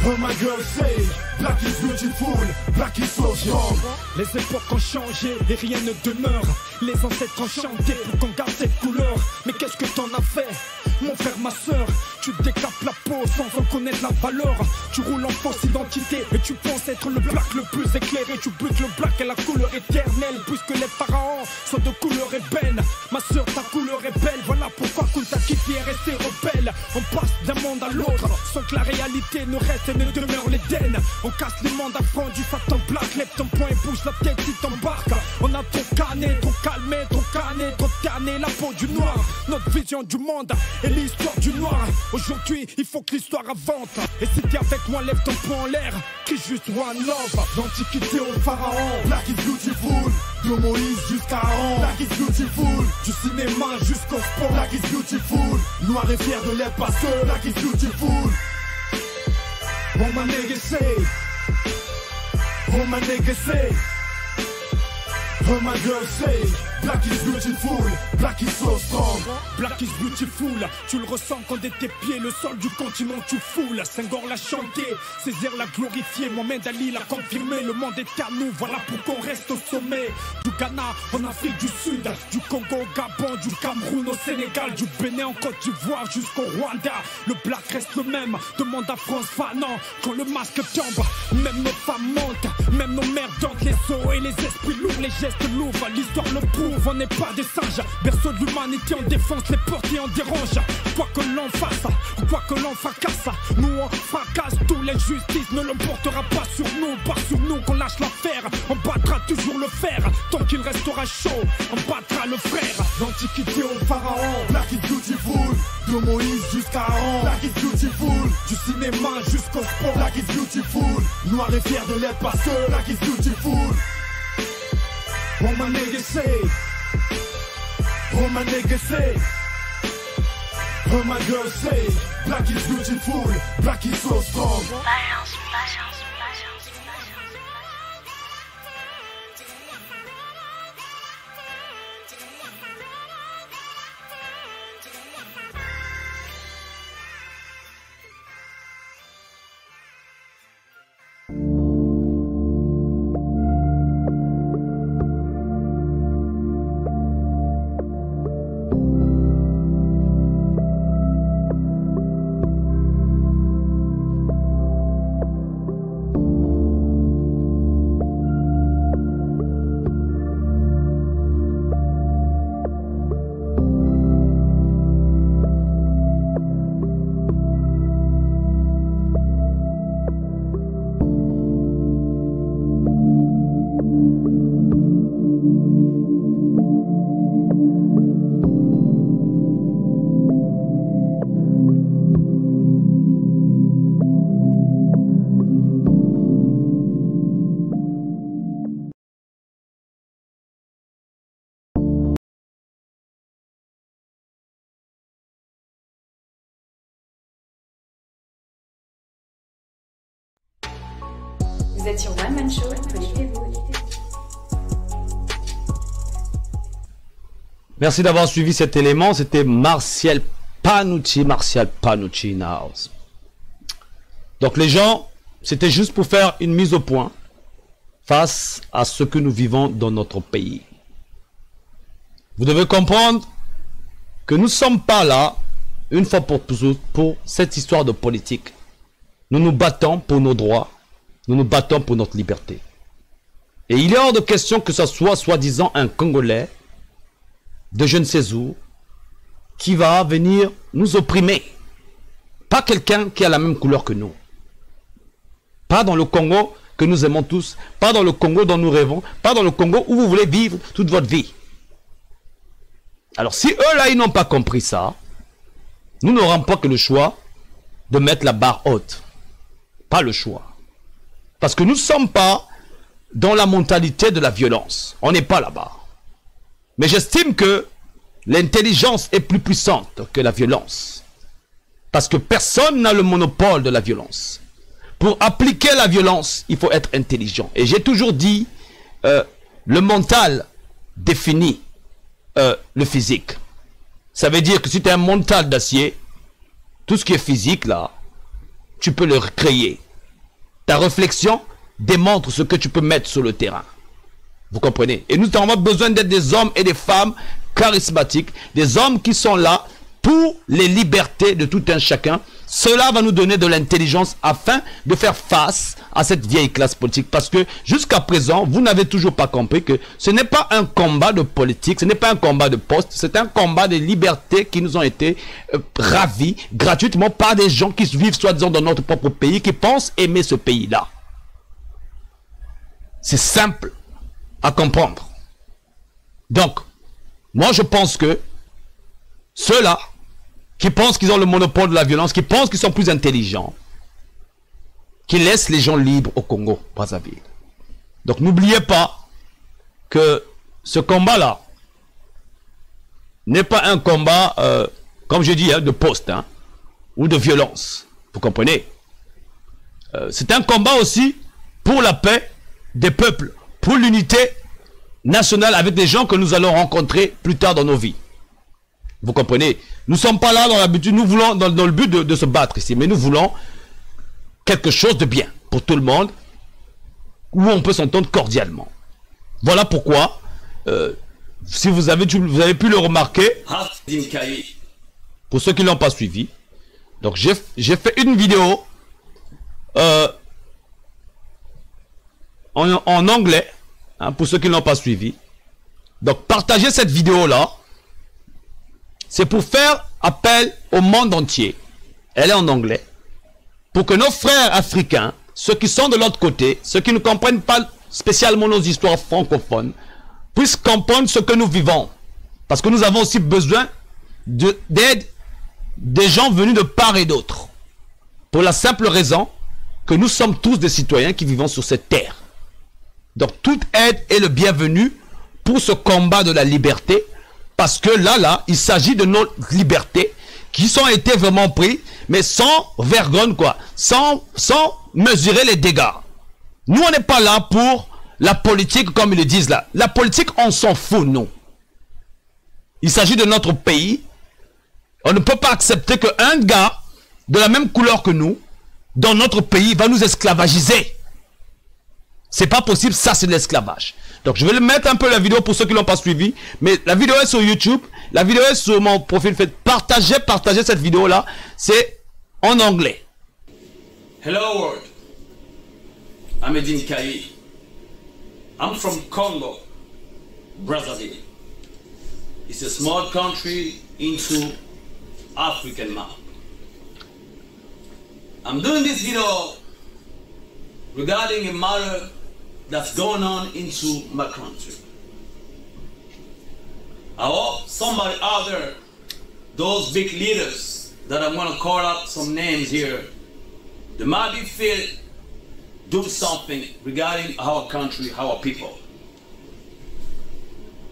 oh my girl say, black is beautiful, black is so strong. Les époques ont changé et rien ne demeure. Les ancêtres ont chanté pour qu'on garde cette couleur. Mais qu'est-ce que t'en as fait, mon frère, ma soeur? Tu décapes la peau sans en connaître la valeur. Tu roules en fausse identité et tu penses être le black le plus éclairé. Tu butes le black et la couleur éternelle, puisque les pharaons sont de couleur ébène. Ma soeur, ta couleur est belle. Voilà pourquoi Kunta Kinte est resté rebelle. On passe d'un monde à l'autre sans que la réalité ne reste et ne demeure l'Éden. On casse les mondes à fond du Satan black. Lève ton poing et bouge la tête si t'embarques. On a trop canné, trop calmé, trop canné, trop tanné la peau du noir. Notre vision du monde et l'histoire du noir. Aujourd'hui, il faut que l'histoire avance. Et si t'es avec moi, lève ton poing en l'air. Crie juste One Love. L'antiquité au pharaon. Black is beautiful. De Moïse jusqu'à Aaron. Black is beautiful. Du cinéma jusqu'au sport. Black is beautiful. Noir et fier de l'être passeur. Black is beautiful. Oh my nigga say. Oh my nigga say. Oh my girl say, black is beautiful, black is so strong. Black is beautiful, tu le ressens quand de tes pieds le sol du continent tu foules. Senghor l'a chanté, Césaire l'a glorifié, Mohamed Ali l'a confirmé. Le monde est à nous, voilà pour qu'on reste au sommet. Du Ghana en Afrique du Sud, du Congo au Gabon, du Cameroun au Sénégal, du Bénin en Côte d'Ivoire jusqu'au Rwanda. Le black reste le même, demande à France Fanon. Quand le masque tombe, même nos femmes montent, même nos mères dantent les os et les esprits lourds, les gestes lourds, l'histoire le prouve, on n'est pas des singes. Berceau de l'humanité, on défonce les portes et on dérange. Quoi que l'on fasse, quoi que l'on fracasse, nous on fracasse tout, l'injustice ne l'emportera pas sur nous. Pas sur nous qu'on lâche l'affaire, on battra toujours le fer. Tant qu'il restera chaud, on battra le frère. L'antiquité au pharaon, black is beautiful. De Moïse jusqu'à Aaron, black is beautiful. Du cinéma jusqu'au sport, black is beautiful. Noir et fier de l'être passeur, black is beautiful. Oh my nigga say, oh my nigga say, oh my girl say, black is beautiful, black is so strong. Vous êtes sur One Man Show, connectez-vous. Merci d'avoir suivi cet élément. C'était Martial Panucci in house. Donc les gens, c'était juste pour faire une mise au point face à ce que nous vivons dans notre pays. Vous devez comprendre que nous ne sommes pas là, une fois pour toutes, pour cette histoire de politique. Nous nous battons pour nos droits, nous nous battons pour notre liberté. Et il est hors de question que ce soit soi-disant un Congolais de je ne sais où qui va venir nous opprimer. Pas quelqu'un qui a la même couleur que nous. Pas dans le Congo que nous aimons tous, pas dans le Congo dont nous rêvons, pas dans le Congo où vous voulez vivre toute votre vie. Alors si eux là ils n'ont pas compris ça, nous n'aurons pas que le choix de mettre la barre haute. Pas le choix. Parce que nous ne sommes pas dans la mentalité de la violence. On n'est pas là-bas. Mais j'estime que l'intelligence est plus puissante que la violence. Parce que personne n'a le monopole de la violence. Pour appliquer la violence, il faut être intelligent. Et j'ai toujours dit, le mental définit le physique. Ça veut dire que si tu as un mental d'acier, tout ce qui est physique là, tu peux le recréer. Ta réflexion démontre ce que tu peux mettre sur le terrain. Vous comprenez? Et nous avons besoin d'être des hommes et des femmes charismatiques, des hommes qui sont là pour les libertés de tout un chacun. Cela va nous donner de l'intelligence afin de faire face à cette vieille classe politique. Parce que jusqu'à présent, vous n'avez toujours pas compris que ce n'est pas un combat de politique, ce n'est pas un combat de poste, c'est un combat de liberté qui nous ont été ravis gratuitement par des gens qui vivent soi-disant dans notre propre pays, qui pensent aimer ce pays-là. C'est simple à comprendre. Donc, moi je pense que ceux-là qui pensent qu'ils ont le monopole de la violence, qui pensent qu'ils sont plus intelligents, qui laissent les gens libres au Congo, Brazzaville. Donc n'oubliez pas que ce combat-là n'est pas un combat, comme je dis, de poste ou de violence. Vous comprenez? C'est un combat aussi pour la paix des peuples, pour l'unité nationale avec les gens que nous allons rencontrer plus tard dans nos vies. Vous comprenez? Nous ne sommes pas là dans l'habitude, nous voulons dans le but de se battre ici, mais nous voulons quelque chose de bien pour tout le monde, où on peut s'entendre cordialement. Voilà pourquoi, si vous avez pu le remarquer, pour ceux qui ne l'ont pas suivi, donc j'ai fait une vidéo en anglais, pour ceux qui ne l'ont pas suivi. Donc partagez cette vidéo-là. C'est pour faire appel au monde entier. Elle est en anglais. Pour que nos frères africains, ceux qui sont de l'autre côté, ceux qui ne comprennent pas spécialement nos histoires francophones, puissent comprendre ce que nous vivons. Parce que nous avons aussi besoin d'aide des gens venus de part et d'autre. Pour la simple raison que nous sommes tous des citoyens qui vivons sur cette terre. Donc toute aide est le bienvenu pour ce combat de la liberté. Parce que là, il s'agit de nos libertés qui ont été vraiment prises, mais sans vergogne, quoi. Sans mesurer les dégâts. Nous, on n'est pas là pour la politique, comme ils le disent là. La politique, on s'en fout, nous. Il s'agit de notre pays. On ne peut pas accepter qu'un gars de la même couleur que nous, dans notre pays, va nous esclavagiser. C'est pas possible, ça c'est de l'esclavage. Donc je vais le mettre un peu la vidéo pour ceux qui ne l'ont pas suivi. Mais la vidéo est sur YouTube. La vidéo est sur mon profil. Faites partagez cette vidéo là. C'est en anglais. Hello world. I'm Edin Kayi. I'm from Congo, Brazzaville. It's a small country into African map. I'm doing this video regarding a matter that's going on into my country. I hope somebody out there, those big leaders that I'm going to call up some names here, they might be feel do something regarding our country, our people.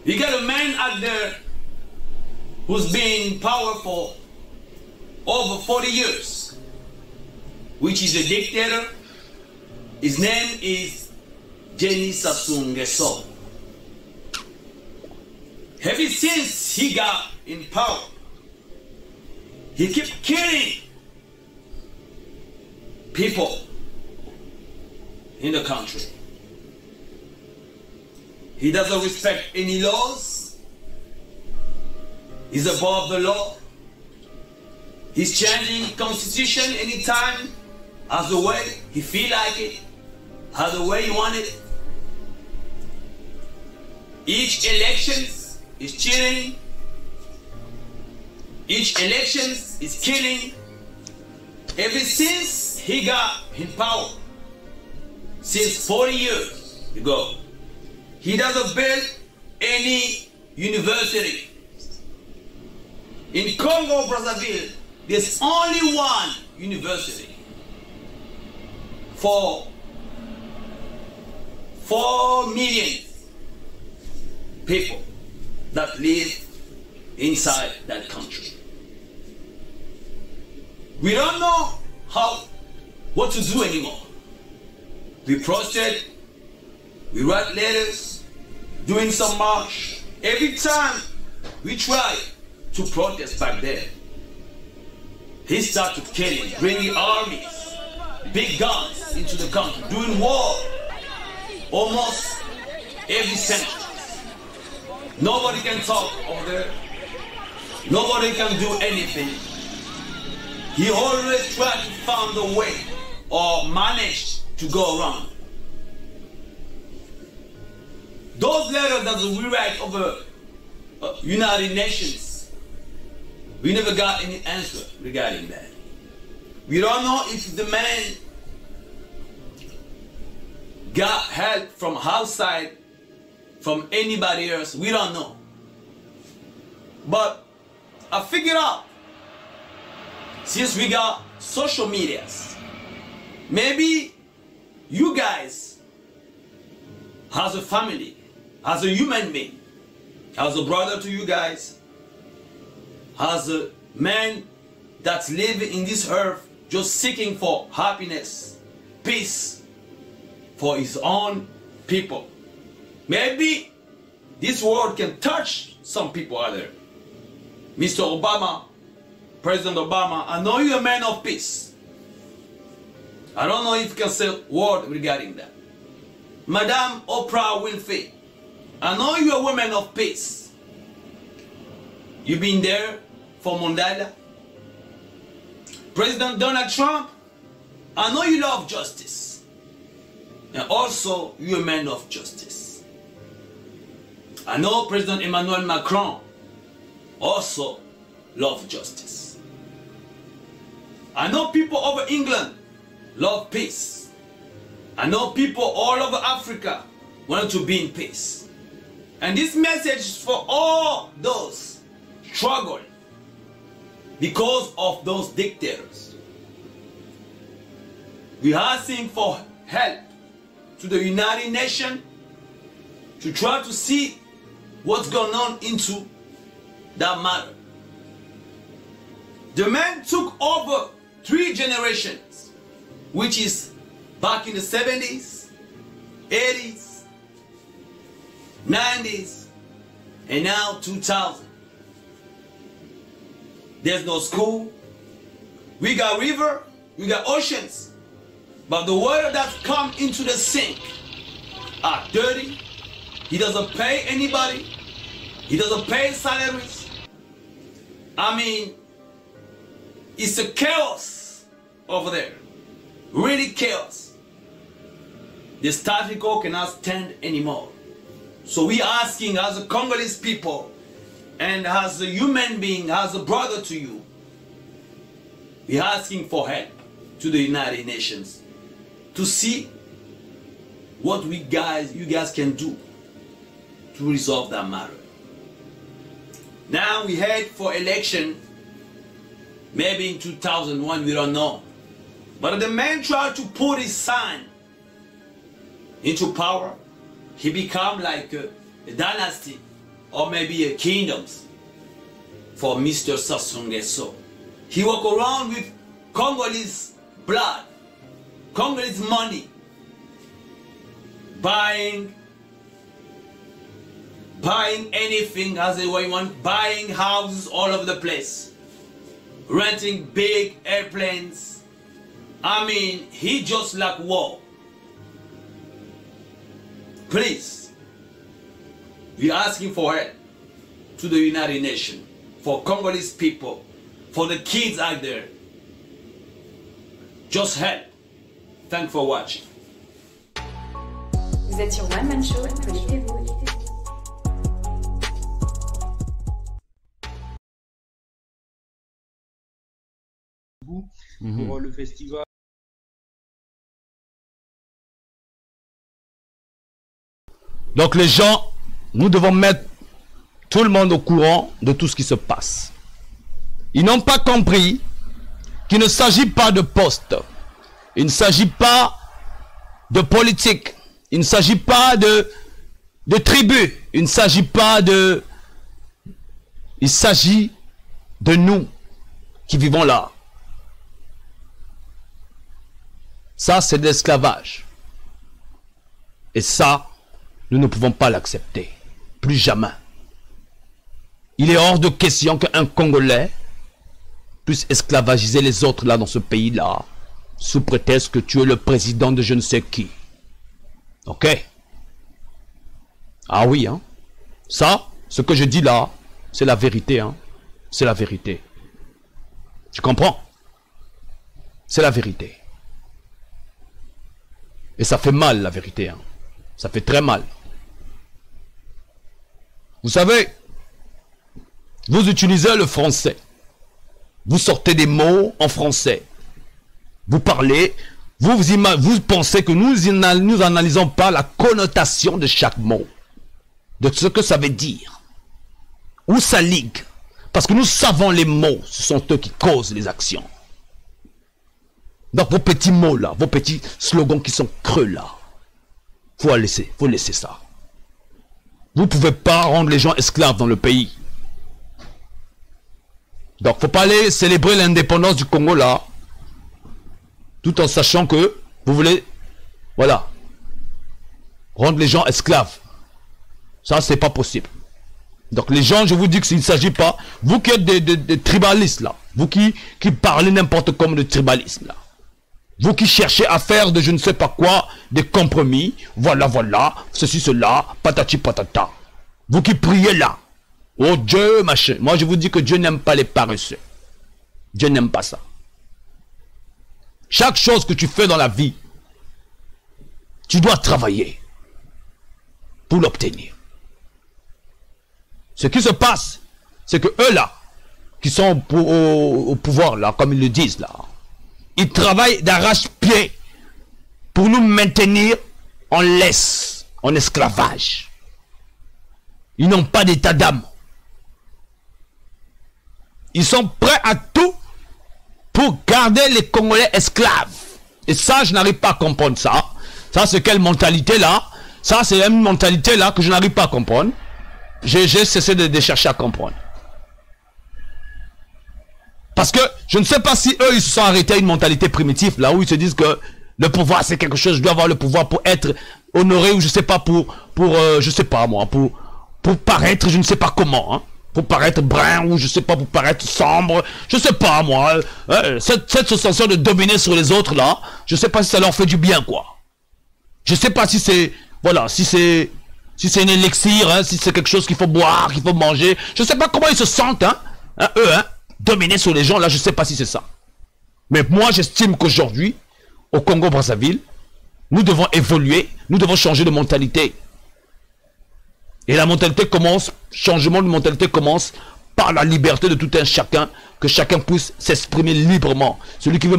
You got a man out there who's been powerful over 40 years, which is a dictator. His name is Denis Sassou Nguesso. Ever since he got in power, he kept killing people in the country. He doesn't respect any laws. He's above the law. He's changing constitution anytime, as the way he feel like it, as the way he want it. Each election is cheating. Each election is killing. Ever since he got in power, since 40 years ago, he doesn't build any university. In Congo, Brazzaville, there's only one university for 4 million people that live inside that country. We don't know what to do anymore. We protest, we write letters, doing some march. Every time we try to protest back there, he started killing, bringing armies, big guns into the country, doing war almost every century. Nobody can talk over there. Nobody can do anything. He always tried to find a way or managed to go around. Those letters that we write over United Nations, we never got any answer regarding that. We don't know if the man got help from outside, from anybody else. We don't know. But I figured out, since we got social medias, maybe you guys, as a family, as a human being, as a brother to you guys, as a man that's living in this earth just seeking for happiness, peace for his own people. Maybe this world can touch some people out there. Mr. Obama, President Obama, I know you're a man of peace. I don't know if you can say a word regarding that. Madame Oprah Winfrey, I know you're a woman of peace. You've been there for Mandela. President Donald Trump, I know you love justice. And also, you're a man of justice. I know President Emmanuel Macron also loves justice. I know people over England love peace. I know people all over Africa want to be in peace. And this message is for all those struggling because of those dictators. We are asking for help to the United Nations to try to see what's going on into that matter. The man took over 3 generations, which is back in the 70s, 80s, 90s, and now 2000. There's no school. We got river, we got oceans, but the water that come into the sink are dirty. He doesn't pay anybody. He doesn't pay salaries. I mean, it's a chaos over there. Really chaos. The status quo cannot stand anymore. So we are asking as a Congolese people and as a human being, as a brother to you, we are asking for help to the United Nations to see what you guys can do to resolve that matter. Now we head for election, maybe in 2001, we don't know. But the man tried to put his son into power. He become like a dynasty or maybe a kingdom for Mr. Sassou Nguesso. He walk around with Congolese blood, Congolese money, buying anything as the way you want, buying houses all over the place, renting big airplanes. I mean, he just like war. Please, we are asking for help to the United Nations, for Congolese people, for the kids out there. Just help. Thanks for watching. Vous êtes sur One Man Show, connectez-vous. Pour le festival. Donc les gens, nous devons mettre tout le monde au courant de tout ce qui se passe. Ils n'ont pas compris qu'il ne s'agit pas de poste. Il ne s'agit pas de politique. Il ne s'agit pas de tribu. Il ne s'agit pas de... Il s'agit de nous qui vivons là. Ça, c'est de l'esclavage. Et ça, nous ne pouvons pas l'accepter. Plus jamais. Il est hors de question qu'un Congolais puisse esclavagiser les autres là dans ce pays-là, sous prétexte que tu es le président de je ne sais qui. Ok? Ah oui, hein? Ça, ce que je dis là, c'est la vérité, hein? C'est la vérité. Tu comprends? C'est la vérité. Et ça fait mal, la vérité, hein? Ça fait très mal. Vous savez, vous utilisez le français. Vous sortez des mots en français. Vous parlez, vous pensez que nous n'analysons pas la connotation de chaque mot. De ce que ça veut dire. Où ça ligue. Parce que nous savons les mots, ce sont eux qui causent les actions. Donc vos petits mots là, vos petits slogans qui sont creux là, faut laisser ça. Vous ne pouvez pas rendre les gens esclaves dans le pays. Donc faut pas aller célébrer l'indépendance du Congo là, tout en sachant que vous voulez, voilà, rendre les gens esclaves. Ça c'est pas possible. Donc les gens, je vous dis que s'il ne s'agit pas, vous qui êtes des tribalistes là, vous qui parlez n'importe comment de tribalisme là, vous qui cherchez à faire de je ne sais pas quoi, des compromis, voilà, ceci, cela, patati patata. Vous qui priez là, oh Dieu, machin. Moi je vous dis que Dieu n'aime pas les paresseux. Dieu n'aime pas ça. Chaque chose que tu fais dans la vie, tu dois travailler pour l'obtenir. Ce qui se passe, c'est que eux là, qui sont au pouvoir là, comme ils le disent là, ils travaillent d'arrache-pied pour nous maintenir en laisse, en esclavage. Ils n'ont pas d'état d'âme. Ils sont prêts à tout pour garder les Congolais esclaves. Et ça, je n'arrive pas à comprendre ça. Ça, c'est quelle mentalité là? Ça, c'est une mentalité là que je n'arrive pas à comprendre. J'ai cessé de chercher à comprendre. Parce que je ne sais pas si eux ils se sont arrêtés à une mentalité primitive là où ils se disent que le pouvoir c'est quelque chose, je dois avoir le pouvoir pour être honoré ou je sais pas je sais pas moi, pour paraître je ne sais pas comment, hein, pour paraître brun ou je sais pas pour paraître sombre, je sais pas moi, cette sensation de dominer sur les autres là, je sais pas si ça leur fait du bien quoi. Je sais pas si c'est, voilà, si c'est un élixir, hein, si c'est quelque chose qu'il faut boire, qu'il faut manger, je sais pas comment ils se sentent, hein, eux, hein. Dominer sur les gens, là, je ne sais pas si c'est ça. Mais moi, j'estime qu'aujourd'hui, au Congo-Brazzaville, nous devons évoluer, nous devons changer de mentalité. Et la mentalité commence, changement de mentalité commence par la liberté de tout un chacun, que chacun puisse s'exprimer librement. Celui qui veut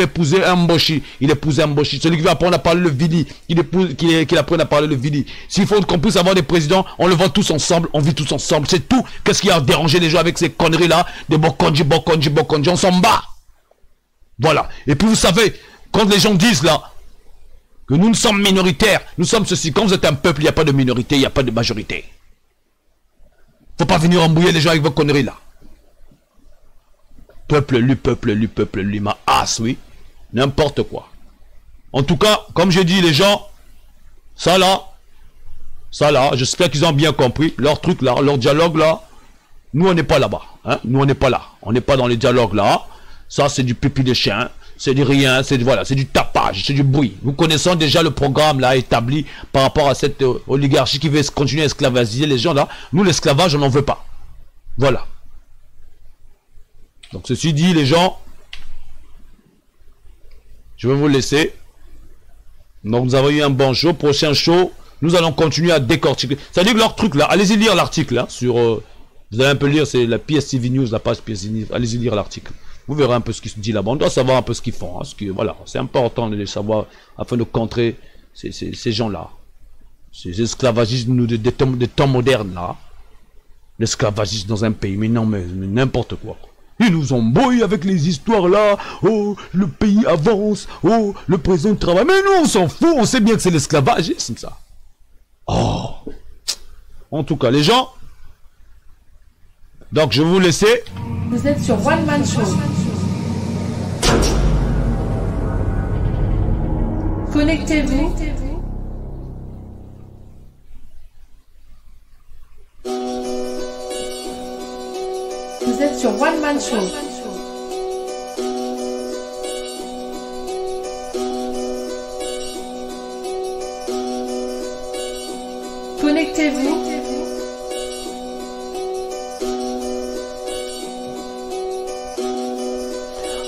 épouser un Mboshi, il épouse un Mboshi. Celui qui veut apprendre à parler le Vili, qu'il apprenne à parler le Vili. S'il faut qu'on puisse avoir des présidents, on le voit tous ensemble, on vit tous ensemble. C'est tout. Qu'est-ce qui a dérangé les gens avec ces conneries-là? Des bokonji, on s'en bat. Voilà. Et puis vous savez, quand les gens disent là, que nous sommes minoritaires, nous sommes ceci. Quand vous êtes un peuple, il n'y a pas de minorité, il n'y a pas de majorité. Faut pas venir embrouiller les gens avec vos conneries là. Peuple élu, ma ass, oui. N'importe quoi. En tout cas, comme je dis, les gens, Ça là, j'espère qu'ils ont bien compris. Leur truc là, leur dialogue là. Nous, on n'est pas là-bas. Hein? Nous, on n'est pas là. On n'est pas dans les dialogues là. Ça, c'est du pipi de chien. C'est du rien. C'est voilà, c'est du tapage. C'est du bruit. Nous connaissons déjà le programme là établi par rapport à cette oligarchie qui veut continuer à esclavagiser les gens là. Nous, l'esclavage, on n'en veut pas. Voilà. Donc, ceci dit, les gens, je vais vous laisser. Donc, nous avons eu un bon show. Prochain show, nous allons continuer à décortiquer. C'est-à-dire que leur truc là, allez-y lire l'article là sur... vous allez un peu lire, c'est la PSTV News, la page PSTV News. Allez-y lire l'article. Vous verrez un peu ce qui se dit là-bas. On doit savoir un peu ce qu'ils font. Hein, voilà, c'est important de les savoir afin de contrer ces gens-là. Ces esclavagistes des temps modernes là. L'esclavagisme dans un pays. Mais non, mais n'importe quoi. Ils nous embrouillent avec les histoires là. Oh, le pays avance. Oh, le président travaille. Mais nous, on s'en fout. On sait bien que c'est l'esclavagisme, ça. Oh. En tout cas, les gens. Donc, je vais vous laisser. Vous êtes sur One Man Show. Connectez-vous. Vous êtes sur One Man Show. Connectez-vous.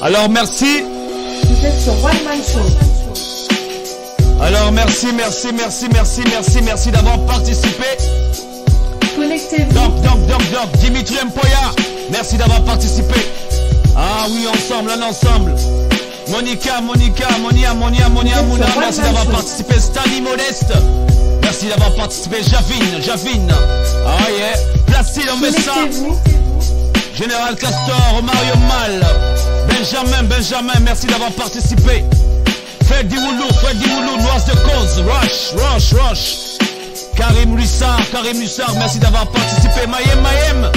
Alors merci. Vous êtes sur One Man Show. Alors merci d'avoir participé. Connectez-vous. Donc, Dimitri Mpoya, merci d'avoir participé. Ah oui, ensemble, Monica, Monia, merci d'avoir participé. Stanley Modeste, merci d'avoir participé. Javine, ah yeah. Placide Omessa, Général Castor, Mario Mal, Benjamin, merci d'avoir participé. Freddy Woulou, Noise de Cause, Rush. Karim Lussard, merci d'avoir participé. Mayem,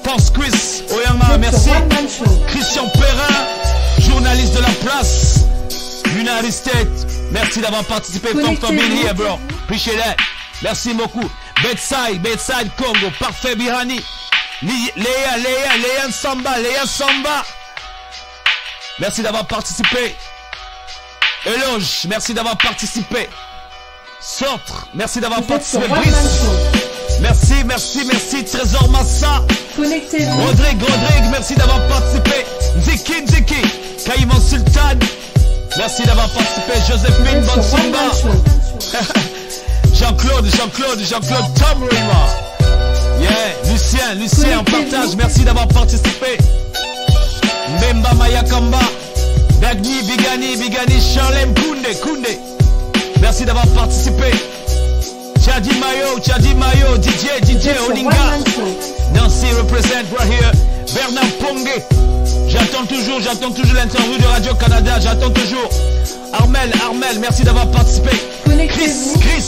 Pense Chris, Oyama, merci. Christian Perrin, journaliste de la place. United States, merci d'avoir participé. Funk Family here, bro. Appreciate that. Merci beaucoup. Bedside Congo, Parfait Bihani. Léa Samba. Merci d'avoir participé. Éloge, merci d'avoir participé. Sortre, merci d'avoir participé. Merci. Trésor Massa. Connectez-vous. Rodrigue, merci d'avoir participé. Ziki, Caïman Sultan, merci d'avoir participé. Joséphine Bonsumba. Jean-Claude, Tom Rima. Yeah, Lucien, partage, merci d'avoir participé. Mbemba Mayakamba. Dagny, Bigani, Charlem, Koundé. Merci d'avoir participé. Chadi Mayo, DJ, Olinga. Nancy represent right here. Bernard Pongue. J'attends toujours l'interview de Radio-Canada. J'attends toujours. Armel, merci d'avoir participé. Chris.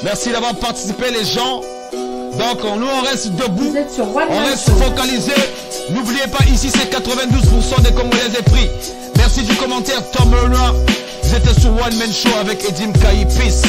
Merci d'avoir participé les gens. Donc nous on reste debout. On reste focalisé. N'oubliez pas, ici c'est 92% des Congolais est pris. Merci du commentaire Tom Renoir. Vous êtes sur One Man Show avec Edim Kai. Peace.